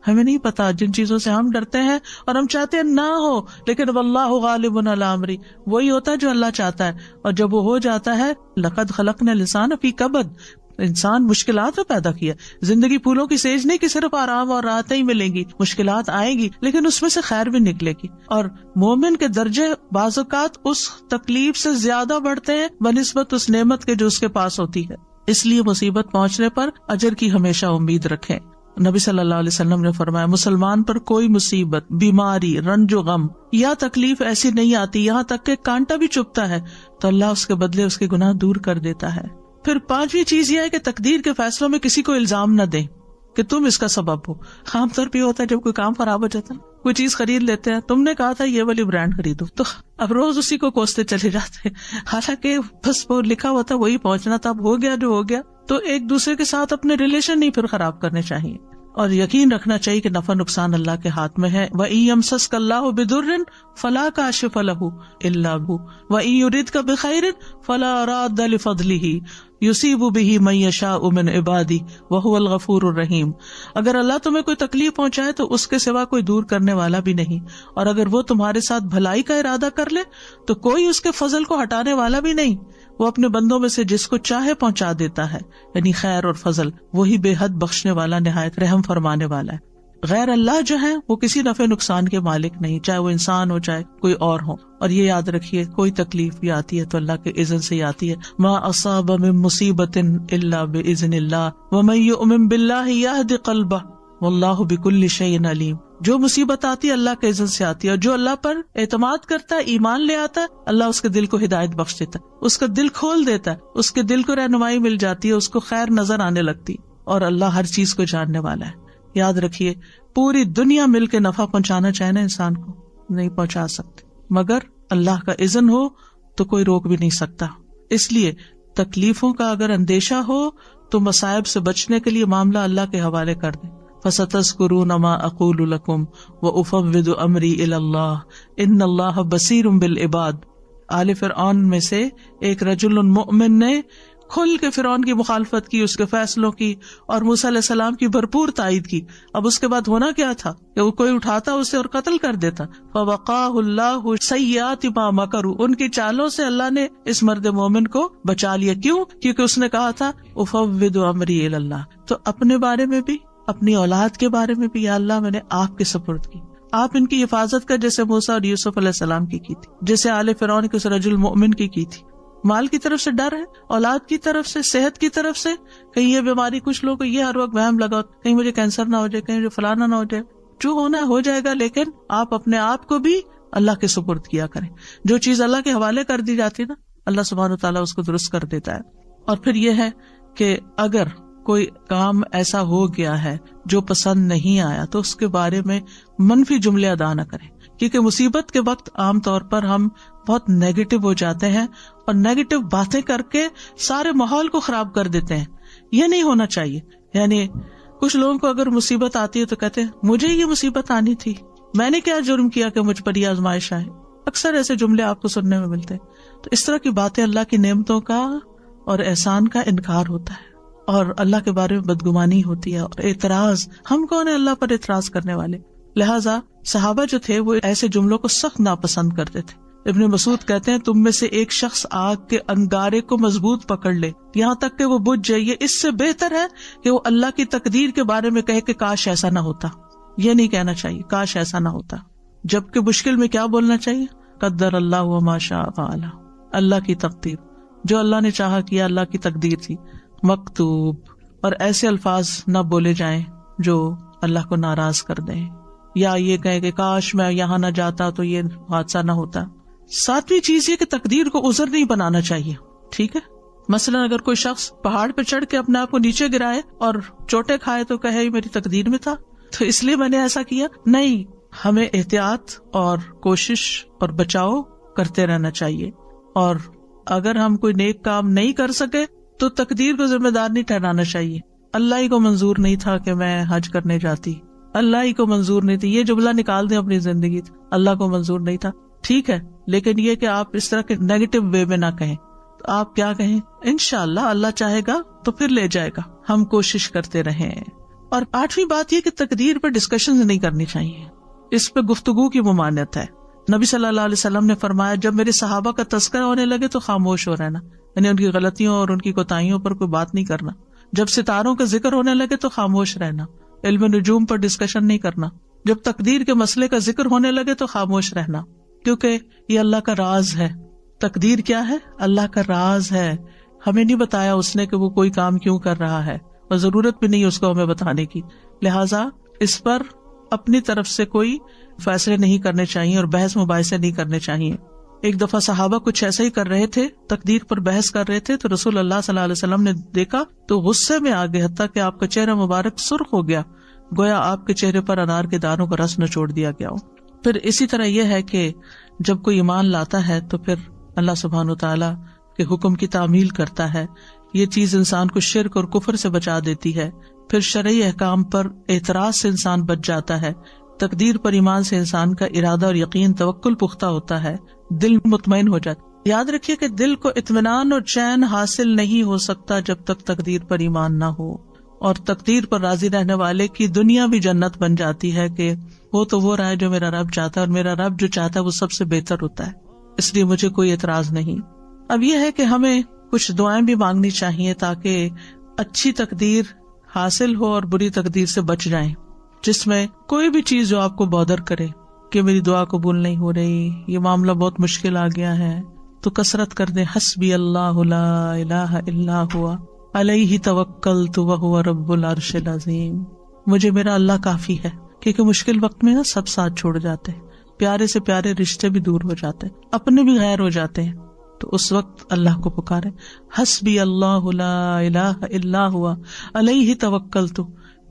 Speaker 1: ہمیں نہیں پتا جن چیزوں سے ہم ڈرتے ہیں اور ہم چاہتے ہیں نہ ہو، لیکن واللہ غالب علی امری، وہی ہوتا ہے جو اللہ چاہتا ہے، اور جب وہ ہو جاتا ہے لقد خلقنا الانسان فی کبد، انسان مشکلات میں پیدا کیا. زندگی پھولوں کی سیج نہیں کہ صرف آرام اور راحتیں ہی ملیں گی، مشکلات آئیں گی لیکن اس میں سے خیر بھی نکلے گی. اور مومن کے درجے بعض اوقات اس تکلیف سے زیادہ بڑھتے ہیں بنسبت اس نعمت کے جو اس کے پاس ہوتی ہے. اس لیے مصیبت پہنچنے پر اجر کی ہمیشہ امید رکھیں. نبی صلی اللہ علیہ وسلم نے فرمایا مسلمان پر کوئی مصیبت، بیماری، رنج و غم یا تکلیف ایسی نہیں آتی یہاں تک کہ کانٹا بھی چبھتا ہے تو اللہ اس کے بدلے اس کے گناہ دور کر دیتا ہے. پھر پانچویں چیز یہ ہے کہ تقدیر کے فیصلوں میں کسی کو الزام نہ دیں کہ تم اس کا سبب ہو. عام طور پہ ہوتا ہے جب کوئی کام خراب ہو جاتا ہے، کوئی چیز خرید لیتے ہیں، تم نے کہا تھا یہ والی برانڈ خریدو، تو اب روز اسی کو کوستے چلے جاتے ہیں، حالانکہ بس وہ لکھا ہوا تھا وہی پہنچنا تھا، اب ہو گیا جو ہو گیا. تو ایک دوسرے کے ساتھ اپنے ریلیشن نہیں پھر خراب کرنے چاہیے، اور یقین رکھنا چاہیے کہ نفع نقصان اللہ کے ہاتھ میں ہے. وَإِن يَمْسَسْكَ اللَّهُ بِضُرٍّ فَلَا كَاشِفَ لَهُ إِلَّا هُوَ وَإِن يُرِدْكَ بِخَيْرٍ فَلَا رَادَّ لِفَضْلِهِ يُصِيبُ بِهِ مَن يَشَاءُ مِنْ عِبَادِهِ وَهُوَ الْغَفُورُ الرَّحِيمُ. اگر اللہ تمہیں کوئی تکلیف پہنچائے تو اس کے سوا کوئی دور کرنے والا بھی نہیں، اور اگر وہ تمہارے ساتھ بھلائی کا ارادہ کر لے تو کوئی اس کے فضل کو ہٹانے والا بھی نہیں. وہ اپنے بندوں میں سے جس کو چاہے پہنچا دیتا ہے، یعنی خیر اور فضل، وہی بے حد بخشنے والا، نہایت رحم فرمانے والا ہے. غیر اللہ جو ہے وہ کسی نفع نقصان کے مالک نہیں، چاہے وہ انسان ہو چاہے کوئی اور ہو. اور یہ یاد رکھیے کوئی تکلیف بھی آتی ہے تو اللہ کے اذن سے آتی ہے. ما اصاب من مصیبت الا باذن اللہ ومن یؤمن باللہ یہد قلبہ واللہ بکل شیء علیم. جو مصیبت آتی ہے اللہ کے اذن سے آتی ہے، اور جو اللہ پر اعتماد کرتا ہے، ایمان لے آتا ہے، اللہ اس کے دل کو ہدایت بخش دیتا ہے، اس کا دل کھول دیتا ہے، اس کے دل کو رہنمائی مل جاتی ہے، اس کو خیر نظر آنے لگتی، اور اللہ ہر چیز کو جاننے والا ہے. یاد رکھیے پوری دنیا مل کے نفع پہنچانا چاہے نا انسان کو نہیں پہنچا سکتے، مگر اللہ کا اذن ہو تو کوئی روک بھی نہیں سکتا. اس لیے تکلیفوں کا اگر اندیشہ ہو تو مصائب سے بچنے کے لیے معاملہ اللہ کے حوالے کر دیں. فَسَتَذْكُرُونَ مَا أَقُولُ لَكُمْ وَأُفَوِّضُ أَمْرِي إِلَى اللَّهِ إِنَّ اللَّهَ بَصِيرٌ بِالْعِبَادِ. آل فرعون میں سے ایک رجل مؤمن نے کھل کے فرعون کی مخالفت کی، اس کے فیصلوں کی، اور موسیٰ علیہ السلام کی بھرپور تائید کی. اب اس کے بعد ہونا کیا تھا کہ وہ کوئی اٹھاتا اسے اور قتل کر دیتا. فَوَقَاهُ اللَّهُ سَيِّئَاتِ مَا مَكَرُوا. ان کی چالوں سے اللہ نے اس مرد مومن کو بچا لیا. کیوں؟ کیونکہ اس نے کہا تھا أُفَوِّضُ أَمْرِي إِلَى اللَّهِ. تو اپنے بارے میں بھی، اپنی اولاد کے بارے میں بھی، یا اللہ میں نے آپ کے سپرد کی، آپ ان کی حفاظت کر، جیسے موسیٰ اور یوسف علیہ السلام کی تھی، جیسے آل فرعون کے اس رجل مومن کی تھی. مال کی طرف سے ڈر ہے، اولاد کی طرف سے، صحت کی طرف سے، کہیں یہ بیماری، کچھ لوگوں کو یہ ہر وقت وہم لگا کہیں مجھے کینسر نہ ہو جائے، کہیں مجھے فلانا نہ ہو جائے. جو ہونا ہو جائے گا، لیکن آپ اپنے آپ کو بھی اللہ کے سپرد کیا کریں. جو چیز اللہ کے حوالے کر دی جاتی ہے نا، اللہ سبحانہ وتعالیٰ اس کو درست کر دیتا ہے. اور پھر یہ ہے کہ اگر کوئی کام ایسا ہو گیا ہے جو پسند نہیں آیا تو اس کے بارے میں منفی جملے ادا نہ کریں، کیونکہ مصیبت کے وقت عام طور پر ہم بہت نیگیٹو ہو جاتے ہیں اور نیگیٹو باتیں کر کے سارے ماحول کو خراب کر دیتے ہیں. یہ نہیں ہونا چاہیے. یعنی کچھ لوگوں کو اگر مصیبت آتی ہے تو کہتے ہیں مجھے یہ مصیبت آنی تھی، میں نے کیا جرم کیا کہ مجھ پر یہ آزمائش آئے. اکثر ایسے جملے آپ کو سننے میں ملتے ہیں. تو اس طرح کی باتیں اللہ کی نعمتوں کا اور احسان کا انکار ہوتا ہے، اور اللہ کے بارے میں بدگمانی ہوتی ہے اور اعتراض. ہم کون ہیں اللہ پر اعتراض کرنے والے؟ لہٰذا صحابہ جو تھے وہ ایسے جملوں کو سخت ناپسند کرتے تھے. ابن مسعود کہتے ہیں تم میں سے ایک شخص آگ کے انگارے کو مضبوط پکڑ لے یہاں تک کہ وہ بجھ جائے، یہ اس سے بہتر ہے کہ وہ اللہ کی تقدیر کے بارے میں کہے کہ کاش ایسا نہ ہوتا. یہ نہیں کہنا چاہیے کاش ایسا نہ ہوتا، جبکہ مشکل میں کیا بولنا چاہیے؟ قدر اللہ وما شاء فعل. اللہ کی تقدیر، جو اللہ نے چاہا کیا، اللہ کی تقدیر تھی. مکتوب. اور ایسے الفاظ نہ بولے جائیں جو اللہ کو ناراض کر دیں، یا یہ کہے کہ کاش میں یہاں نہ جاتا تو یہ حادثہ نہ ہوتا. ساتویں چیز یہ کہ تقدیر کو عذر نہیں بنانا چاہیے. ٹھیک ہے، مثلا اگر کوئی شخص پہاڑ پہ چڑھ کے اپنے آپ کو نیچے گرائے اور چوٹے کھائے تو کہے یہ میری تقدیر میں تھا تو اس لیے میں نے ایسا کیا. نہیں، ہمیں احتیاط اور کوشش اور بچاؤ کرتے رہنا چاہیے. اور اگر ہم کوئی نیک کام نہیں کر سکے تو تقدیر کو ذمہ دار نہیں ٹھہرانا چاہیے. اللہ ہی کو منظور نہیں تھا کہ میں حج کرنے جاتی، اللہ ہی کو منظور نہیں تھی. یہ جملہ نکال دیں اپنی زندگی، اللہ کو منظور نہیں تھا. ٹھیک ہے، لیکن یہ کہ آپ اس طرح کے نیگیٹو وے میں نہ کہیں. تو آپ کیا کہیں؟ انشاءاللہ اللہ چاہے گا تو پھر لے جائے گا. ہم کوشش کرتے رہیں. اور 8ویں بات یہ کہ تقدیر پر ڈسکشن نہیں کرنی چاہیے، اس پہ گفتگو کی ممانعت ہے۔ نبی صلی اللہ علیہ وسلم نے فرمایا جب میرے صحابہ کا تذکرہ ہونے لگے تو خاموش ہو رہنا، یعنی ان کی غلطیوں اور ان کی کوتاہیوں پر کوئی بات نہیں کرنا۔ جب ستاروں کا ذکر ہونے لگے تو خاموش رہنا، علم نجوم پر ڈسکشن نہیں کرنا۔ جب تقدیر کے مسئلے کا ذکر ہونے لگے تو خاموش رہنا، کیونکہ یہ اللہ کا راز ہے۔ تقدیر کیا ہے؟ اللہ کا راز ہے، ہمیں نہیں بتایا اس نے کہ وہ کوئی کام کیوں کر رہا ہے، اور ضرورت بھی نہیں اس کو ہمیں بتانے کی، لہٰذا اس پر اپنی طرف سے کوئی فیصلے نہیں کرنے چاہیے اور بحث مباحثے نہیں کرنے چاہیے۔ ایک دفعہ صحابہ کچھ ایسا ہی کر رہے تھے، تقدیر پر بحث کر رہے تھے، تو رسول اللہ صلی اللہ علیہ وسلم نے دیکھا تو غصے میں آ گئے، حتیٰ کہ آپ کا چہرہ مبارک سرخ ہو گیا، گویا آپ کے چہرے پر انار کے دانوں کا رس نچوڑ دیا گیا ہو۔ پھر اسی طرح یہ ہے کہ جب کوئی ایمان لاتا ہے تو پھر اللہ سبحانہ وتعالیٰ کے حکم کی تعمیل کرتا ہے، یہ چیز انسان کو شرک اور کفر سے بچا دیتی ہے۔ پھر شرعی احکام پر اعتراض سے انسان بچ جاتا ہے، تقدیر پر ایمان سے انسان کا ارادہ اور یقین توکل پختہ ہوتا ہے، دل مطمئن ہو جاتا ہے۔ یاد رکھیے کہ دل کو اطمینان اور چین حاصل نہیں ہو سکتا جب تک تقدیر پر ایمان نہ ہو، اور تقدیر پر راضی رہنے والے کی دنیا بھی جنت بن جاتی ہے کہ وہ تو وہ رہا ہے جو میرا رب چاہتا ہے، اور میرا رب جو چاہتا ہے وہ سب سے بہتر ہوتا ہے، اس لیے مجھے کوئی اعتراض نہیں۔ اب یہ ہے کہ ہمیں کچھ دعائیں بھی مانگنی چاہیے تاکہ اچھی تقدیر حاصل ہو اور بری تقدیر سے بچ جائیں، جس میں کوئی بھی چیز جو آپ کو بودر کرے کہ میری دعا قبول نہیں ہو رہی، یہ معاملہ بہت مشکل آ گیا ہے، تو کثرت کر دیں حسبی اللہ لا الہ الا ہوا علیہ توکلت وہو رب العرش العظیم، مجھے میرا اللہ کافی ہے، کیونکہ مشکل وقت میں نا سب ساتھ چھوڑ جاتے ہیں، پیارے سے پیارے رشتے بھی دور ہو جاتے ہیں، اپنے بھی غیر ہو جاتے ہیں، تو اس وقت اللہ کو پکارے، حسبی اللہ لا الہ الا ہوا علیہ توکلت،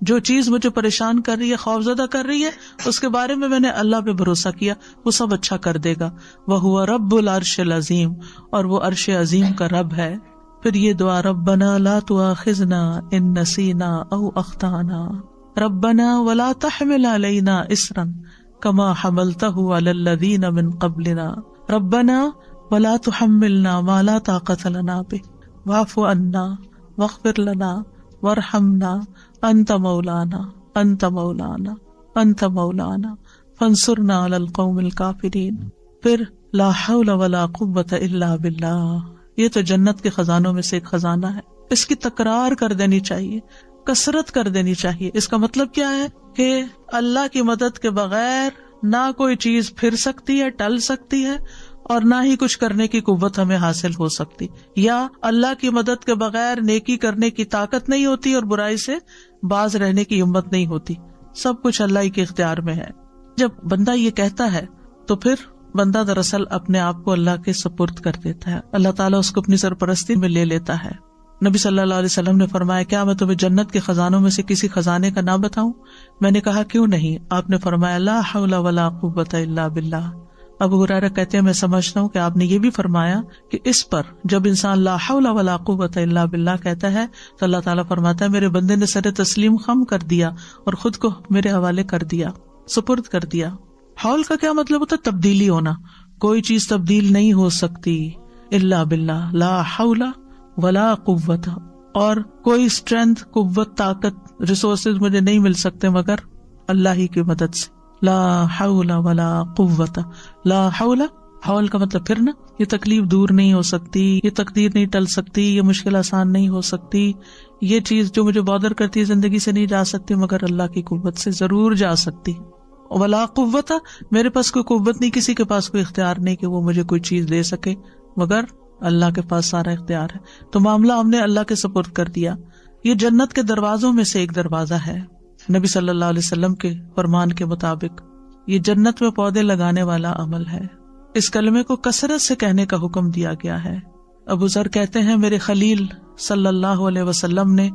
Speaker 1: جو چیز مجھے پریشان کر رہی ہے، خوفزدہ کر رہی ہے، اس کے بارے میں نے اللہ پہ بھروسہ کیا، وہ سب اچھا کر دے گا، وہو رب العرش العظیم، اور وہ عرش عظیم کا رب ہے۔ پھر یہ دعا ربنا لا تؤاخذنا ان نسینا او اخطانا ربنا ولا تحمل علینا اصرا کما حملته علی الذین من قبلنا ربنا ولا تحملنا ما لا طاقت لنا به واعف عنا واغفر لنا وارحمنا انت مولانا انت مولانا انت مولانا فانصرنا علی القوم الکافرین۔ پھر لا حول ولا قوت الا باللہ، یہ تو جنت کے خزانوں میں سے ایک خزانہ ہے، اس کی تکرار کر دینی چاہیے، کثرت کر دینی چاہیے۔ اس کا مطلب کیا ہے کہ اللہ کی مدد کے بغیر نہ کوئی چیز پھر سکتی ہے، ٹل سکتی ہے، اور نہ ہی کچھ کرنے کی قوت ہمیں حاصل ہو سکتی، یا اللہ کی مدد کے بغیر نیکی کرنے کی طاقت نہیں ہوتی اور برائی سے باز رہنے کی ہمت نہیں ہوتی، سب کچھ اللہ ہی کے اختیار میں ہے۔ جب بندہ یہ کہتا ہے تو پھر بندہ دراصل اپنے آپ کو اللہ کے سپرد کر دیتا ہے، اللہ تعالیٰ اس کو اپنی سرپرستی میں لے لیتا ہے۔ نبی صلی اللہ علیہ وسلم نے فرمایا کیا میں تمہیں جنت کے خزانوں میں سے کسی خزانے کا نام بتاؤں؟ میں نے کہا کیوں نہیں؟ آپ نے فرمایا لا حول ولا قوت الا باللہ۔ ابو ہریرہ کہتے ہیں میں سمجھتا ہوں کہ آپ نے یہ بھی فرمایا کہ اس پر جب انسان لا حول ولا قوت الا باللہ کہتا ہے تو اللہ تعالیٰ فرماتا ہے میرے بندے نے سر تسلیم خم کر دیا اور خود کو میرے حوالے کر دیا، سپرد کر دیا۔ حول کا کیا مطلب ہوتا ہے؟ تبدیلی ہونا، کوئی چیز تبدیل نہیں ہو سکتی الا باللہ، لا حول ولا قوت، اور کوئی اسٹرینتھ، قوت، طاقت، ریسورسز مجھے نہیں مل سکتے مگر اللہ ہی کی مدد سے۔ لا حول ولا قوت، لا حول، حول کا مطلب پھر نا، یہ تکلیف دور نہیں ہو سکتی، یہ تقدیر نہیں ٹل سکتی، یہ مشکل آسان نہیں ہو سکتی، یہ چیز جو مجھے بادر کرتی ہے زندگی سے نہیں جا سکتی مگر اللہ کی قوت سے ضرور جا سکتی۔ ولا قوت، میرے پاس کوئی قوت نہیں، کسی کے پاس کوئی اختیار نہیں کہ وہ مجھے کوئی چیز دے سکے مگر اللہ کے پاس سارا اختیار ہے، تو معاملہ ہم نے اللہ کے سپرد کر دیا۔ یہ جنت کے دروازوں میں سے ایک دروازہ ہے، نبی صلی اللہ علیہ وسلم کے فرمان کے مطابق یہ جنت میں پودے لگانے والا عمل ہے۔ اس کلمے کو کثرت سے کہنے کا حکم دیا گیا ہے۔ ابو ذر کہتے ہیں میرے خلیل صلی اللہ علیہ وسلم نے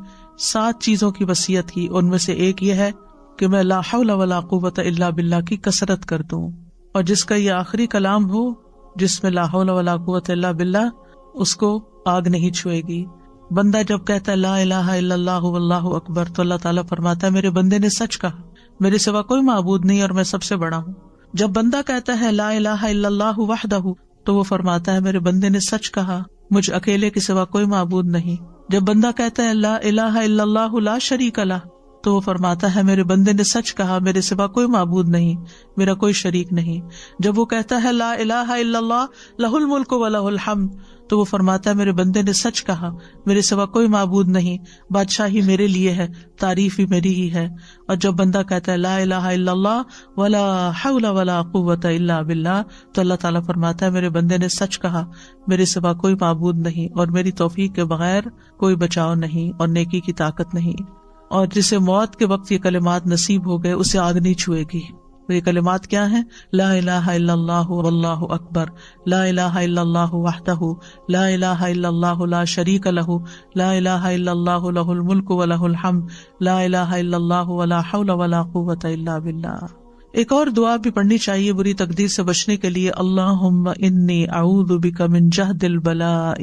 Speaker 1: 7 چیزوں کی وصیت کی، ان میں سے ایک یہ ہے کہ میں لا حول ولا قوت الا باللہ کی کثرت کر دوں، اور جس کا یہ آخری کلام ہو جس میں لا حول ولا قوت الا باللہ، اس کو آگ نہیں چھوئے گی۔ بندہ جب کہتا ہے لا الہ الا اللہ واللہ اکبر تو اللہ تعالیٰ فرماتا ہے میرے بندے نے سچ کہا، میرے سوا کوئی معبود نہیں اور میں سب سے بڑا ہوں۔ جب بندہ کہتا ہے لا الہ الا اللہ وحدہ تو وہ فرماتا ہے میرے بندے نے سچ کہا، مجھ اکیلے کے سوا کوئی معبود نہیں۔ جب بندہ کہتا ہے لا الہ الا اللہ لا شریک لہ تو وہ فرماتا ہے میرے بندے نے سچ کہا، میرے سوا کوئی معبود نہیں، میرا کوئی شریک نہیں۔ جب وہ کہتا ہے لا الہ الا اللہ لہ الملک و لہ الحمد، تو وہ فرماتا ہے میرے بندے نے سچ کہا، میرے سوا کوئی معبود نہیں، بادشاہی میرے لیے ہے، تعریف بھی میری ہی ہے۔ اور جب بندہ کہتا ہے لا الہ الا اللہ ولا حول ولا قوت الا باللہ، تو اللہ تعالیٰ فرماتا ہے میرے بندے نے سچ کہا، میرے سوا کوئی معبود نہیں اور میری توفیق کے بغیر کوئی بچاؤ نہیں اور نیکی کی طاقت نہیں۔ اور جسے موت کے وقت یہ کلمات نصیب ہو گئے اسے آگ نہیں چھوئے گی۔ یہ کلمات کیا ہیں؟ لا الہ الا اللہ واللہ اکبر، لا الہ الا اللہ وحدہ، لا الہ الا اللہ لا شریک لہ، لا الہ الا اللہ لہ الملک و لہ الحمد، لا الہ الا اللہ ولا حول ولا قوت الا باللہ۔ ایک اور دعا بھی پڑھنی چاہیے بری تقدیر سے بچنے کے لیے، اللہم انی اعوذ بک من جہد البلاء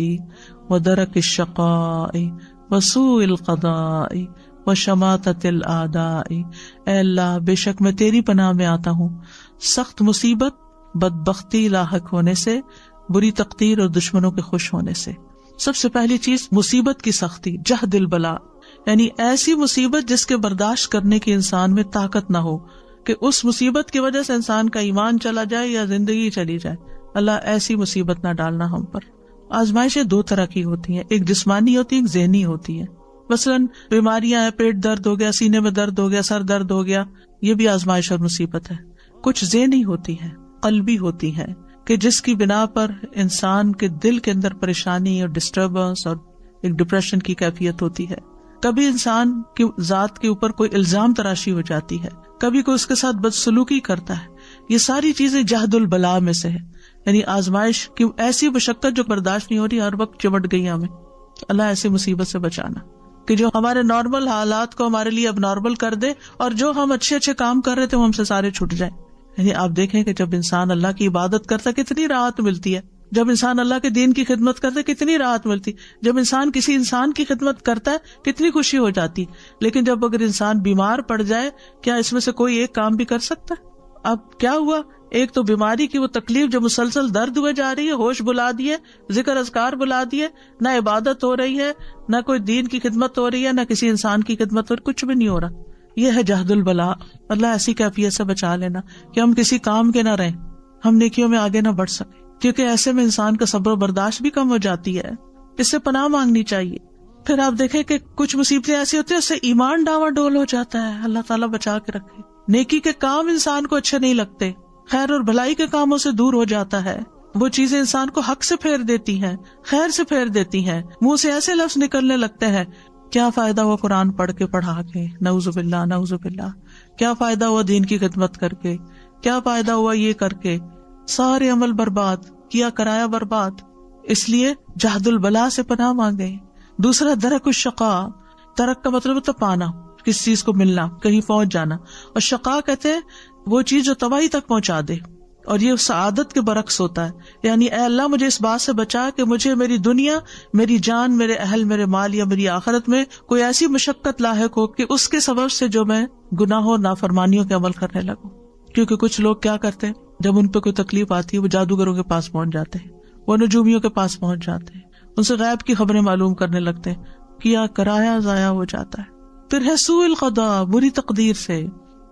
Speaker 1: ودرک الشقاء وسوء القضاء وشماتۃ الاعداء۔ اے اللہ بے شک میں تیری پناہ میں آتا ہوں سخت مصیبت، بدبختی لاحق ہونے سے، بری تقدیر اور دشمنوں کے خوش ہونے سے۔ سب سے پہلی چیز مصیبت کی سختی، جہد البلاء، یعنی ایسی مصیبت جس کے برداشت کرنے کی انسان میں طاقت نہ ہو، کہ اس مصیبت کی وجہ سے انسان کا ایمان چلا جائے یا زندگی چلی جائے۔ اللہ ایسی مصیبت نہ ڈالنا ہم پر۔ آزمائشیں دو طرح کی ہوتی ہیں، ایک جسمانی ہوتی ہے، ایک ذہنی ہوتی ہے۔ مثلاً بیماریاں ہیں، پیٹ درد ہو گیا، سینے میں درد ہو گیا، سر درد ہو گیا، یہ بھی آزمائش اور مصیبت ہے۔ کچھ ذہنی ہوتی ہے، قلبی ہوتی ہے، کہ جس کی بنا پر انسان کے دل کے اندر پریشانی اور ڈسٹربنس اور ایک ڈپریشن کی کیفیت ہوتی ہے۔ کبھی انسان کی ذات کے اوپر کوئی الزام تراشی ہو جاتی ہے، کبھی کوئی اس کے ساتھ بدسلوکی کرتا ہے۔ یہ ساری چیزیں جہد البلاء میں سے ہے، یعنی آزمائش کی ایسی مشقت جو برداشت نہیں ہو رہی، ہر وقت چمٹ گئی ہمیں۔ اللہ ایسی مصیبت سے بچانا کہ جو ہمارے نارمل حالات کو ہمارے لیے اب نارمل کر دے، اور جو ہم اچھے اچھے کام کر رہے تھے وہ ہم سے سارے چھوٹ جائیں۔ یعنی آپ دیکھیں کہ جب انسان اللہ کی عبادت کرتا ہے کتنی راحت ملتی ہے، جب انسان اللہ کے دین کی خدمت کرتا ہے کتنی راحت ملتی، جب انسان کسی انسان کی خدمت کرتا ہے کتنی خوشی ہو جاتی۔ لیکن جب اگر انسان بیمار پڑ جائے، کیا اس میں سے کوئی ایک کام بھی کر سکتا ہے؟ اب کیا ہوا، ایک تو بیماری کی وہ تکلیف جو مسلسل درد ہوئے جا رہی ہے، ہوش بلا دیے، ذکر اذکار بلا دیے، نہ عبادت ہو رہی ہے، نہ کوئی دین کی خدمت ہو رہی ہے، نہ کسی انسان کی خدمت ہو رہی، کچھ بھی نہیں ہو رہا۔ یہ ہے جہد البلاء۔ اللہ ایسی کیفیت سے بچا لینا کہ ہم کسی کام کے نہ رہیں، ہم نیکیوں میں آگے نہ بڑھ سکیں، کیونکہ ایسے میں انسان کا صبر و برداشت بھی کم ہو جاتی ہے۔ اس سے پناہ مانگنی چاہیے۔ پھر آپ دیکھیں کہ کچھ مصیبتیں ایسی ہوتی ہیں اس سے ایمان ڈاواں ڈول ہو جاتا ہے، اللہ تعالیٰ بچا کے رکھے۔ نیکی کے کام انسان کو اچھے نہیں لگتے، خیر اور بھلائی کے کاموں سے دور ہو جاتا ہے، وہ چیزیں انسان کو حق سے پھیر دیتی ہیں، خیر سے پھیر دیتی ہیں، منہ سے ایسے لفظ نکلنے لگتے ہیں، کیا فائدہ ہوا قرآن پڑھ کے پڑھا کے، نعوذ باللہ نعوذ باللہ، کیا فائدہ ہوا دین کی خدمت کر کے، کیا فائدہ ہوا یہ کر کے، سارے عمل برباد کیا، کرایا برباد۔ اس لیے جہد البلاء سے پناہ مانگے۔ دوسرا درک الشقاء، درک کا مطلب ہوتا پانا، کس چیز کو ملنا، کہیں پہنچ جانا، اور شقاء کہتے ہیں وہ چیز جو تباہی تک پہنچا دے، اور یہ سعادت کے برعکس ہوتا ہے۔ یعنی اے اللہ مجھے اس بات سے بچا کہ مجھے میری دنیا، میری جان، میرے اہل، میرے مال یا میری آخرت میں کوئی ایسی مشقت لاحق ہو کہ اس کے سبب سے جو میں گناہوں نافرمانیوں کے عمل کرنے لگوں۔ کیونکہ کچھ لوگ کیا کرتے ہیں، جب ان پہ کوئی تکلیف آتی ہے وہ جادوگروں کے پاس پہنچ جاتے ہیں، وہ نجومیوں کے پاس پہنچ جاتے ہیں، ان سے غیب کی خبریں معلوم کرنے لگتے ہیں، کیا کرایا ضائع ہو جاتا ہے۔ پھر ہے سوء القضاء، بری تقدیر سے،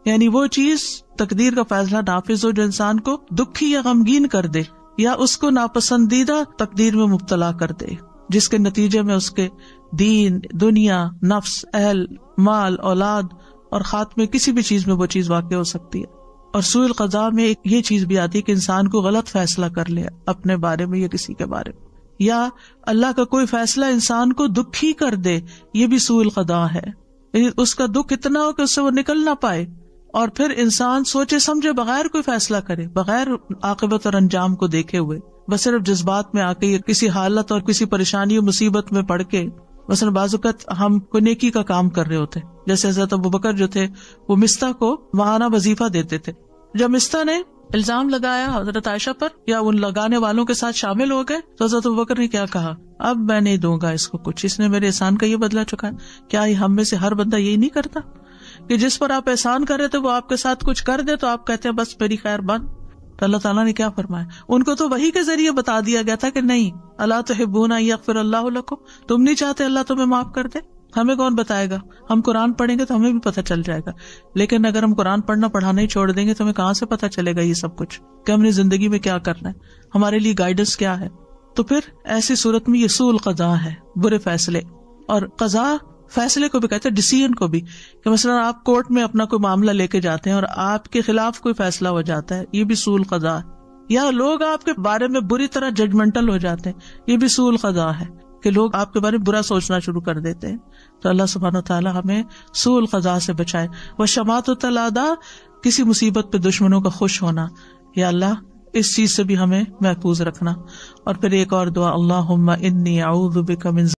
Speaker 1: یعنی وہ چیز تقدیر کا فیصلہ نافذ ہو جو انسان کو دکھی یا غمگین کر دے، یا اس کو ناپسندیدہ تقدیر میں مبتلا کر دے، جس کے نتیجے میں اس کے دین، دنیا، نفس، اہل، مال، اولاد اور خاتمے کسی بھی چیز میں وہ چیز واقع ہو سکتی ہے۔ اور سوء القضاء میں ایک یہ چیز بھی آتی ہے کہ انسان کو غلط فیصلہ کر لے اپنے بارے میں یا کسی کے بارے میں، یا اللہ کا کوئی فیصلہ انسان کو دکھی کر دے، یہ بھی سوء القضاء ہے۔ یعنی اس کا دکھ اتنا ہو کہ اس سے وہ نکل نہ پائے، اور پھر انسان سوچے سمجھے بغیر کوئی فیصلہ کرے، بغیر عاقبت اور انجام کو دیکھے ہوئے، بس صرف جذبات میں آ کے یا کسی حالت اور کسی پریشانی و مصیبت میں پڑ کے۔ مثلا بعض اوقات ہم کوئی نیکی کا کام کر رہے ہوتے، جیسے حضرت ابوبکر جو تھے وہ مستح کو ماہانہ وظیفہ دیتے تھے۔ جب مستح نے الزام لگایا حضرت عائشہ پر یا ان لگانے والوں کے ساتھ شامل ہو گئے، تو حضرت ابوبکر نے کیا کہا، اب میں نہیں دوں گا اس کو کچھ، اس نے میرے احسان کا یہ بدلہ چکا ہے۔ کیا ہم میں سے ہر بندہ یہی نہیں کرتا کہ جس پر آپ احسان کر رہے تھے وہ آپ کے ساتھ کچھ کر دے تو آپ کہتے ہیں بس میری خیر بند؟ تو اللہ تعالیٰ نے کیا فرمایا، ان کو تو وحی کے ذریعے بتا دیا گیا تھا کہ نہیں، الا تحبون ان یغفر اللہ لکم، تم نہیں چاہتے اللہ تمہیں معاف کر دے۔ ہمیں کون بتائے گا؟ ہم قرآن پڑھیں گے تو ہمیں بھی پتہ چل جائے گا، لیکن اگر ہم قرآن پڑھنا پڑھانا ہی چھوڑ دیں گے تو ہمیں کہاں سے پتہ چلے گا یہ سب کچھ کہ ہم نے زندگی میں کیا کرنا ہے، ہمارے لیے گائیڈنس کیا ہے؟ تو پھر ایسی صورت میں یہ سوء القضاء ہے، برے فیصلے. اور قضاء فیصلے کو بھی کہتے ہیں، ڈیسیژن کو بھی، کہ مثلا آپ کورٹ میں اپنا کوئی معاملہ لے کے جاتے ہیں اور آپ کے خلاف کوئی فیصلہ ہو جاتا ہے، یہ بھی سوء القضاء ہے. یا لوگ آپ کے بارے میں بری طرح ججمنٹل ہو جاتے ہیں، یہ بھی سوء القضاء ہے کہ لوگ آپ کے بارے میں برا سوچنا شروع کر دیتے ہیں. تو اللہ سبحانہ وتعالی ہمیں سوء القضاء سے بچائے. وشماتۃ الاعداء، کسی مصیبت پہ دشمنوں کا خوش ہونا، یا اللہ اس چیز سے بھی ہمیں محفوظ رکھنا. اور پھر ایک اور دعا، اللہم انی اعوذ بک من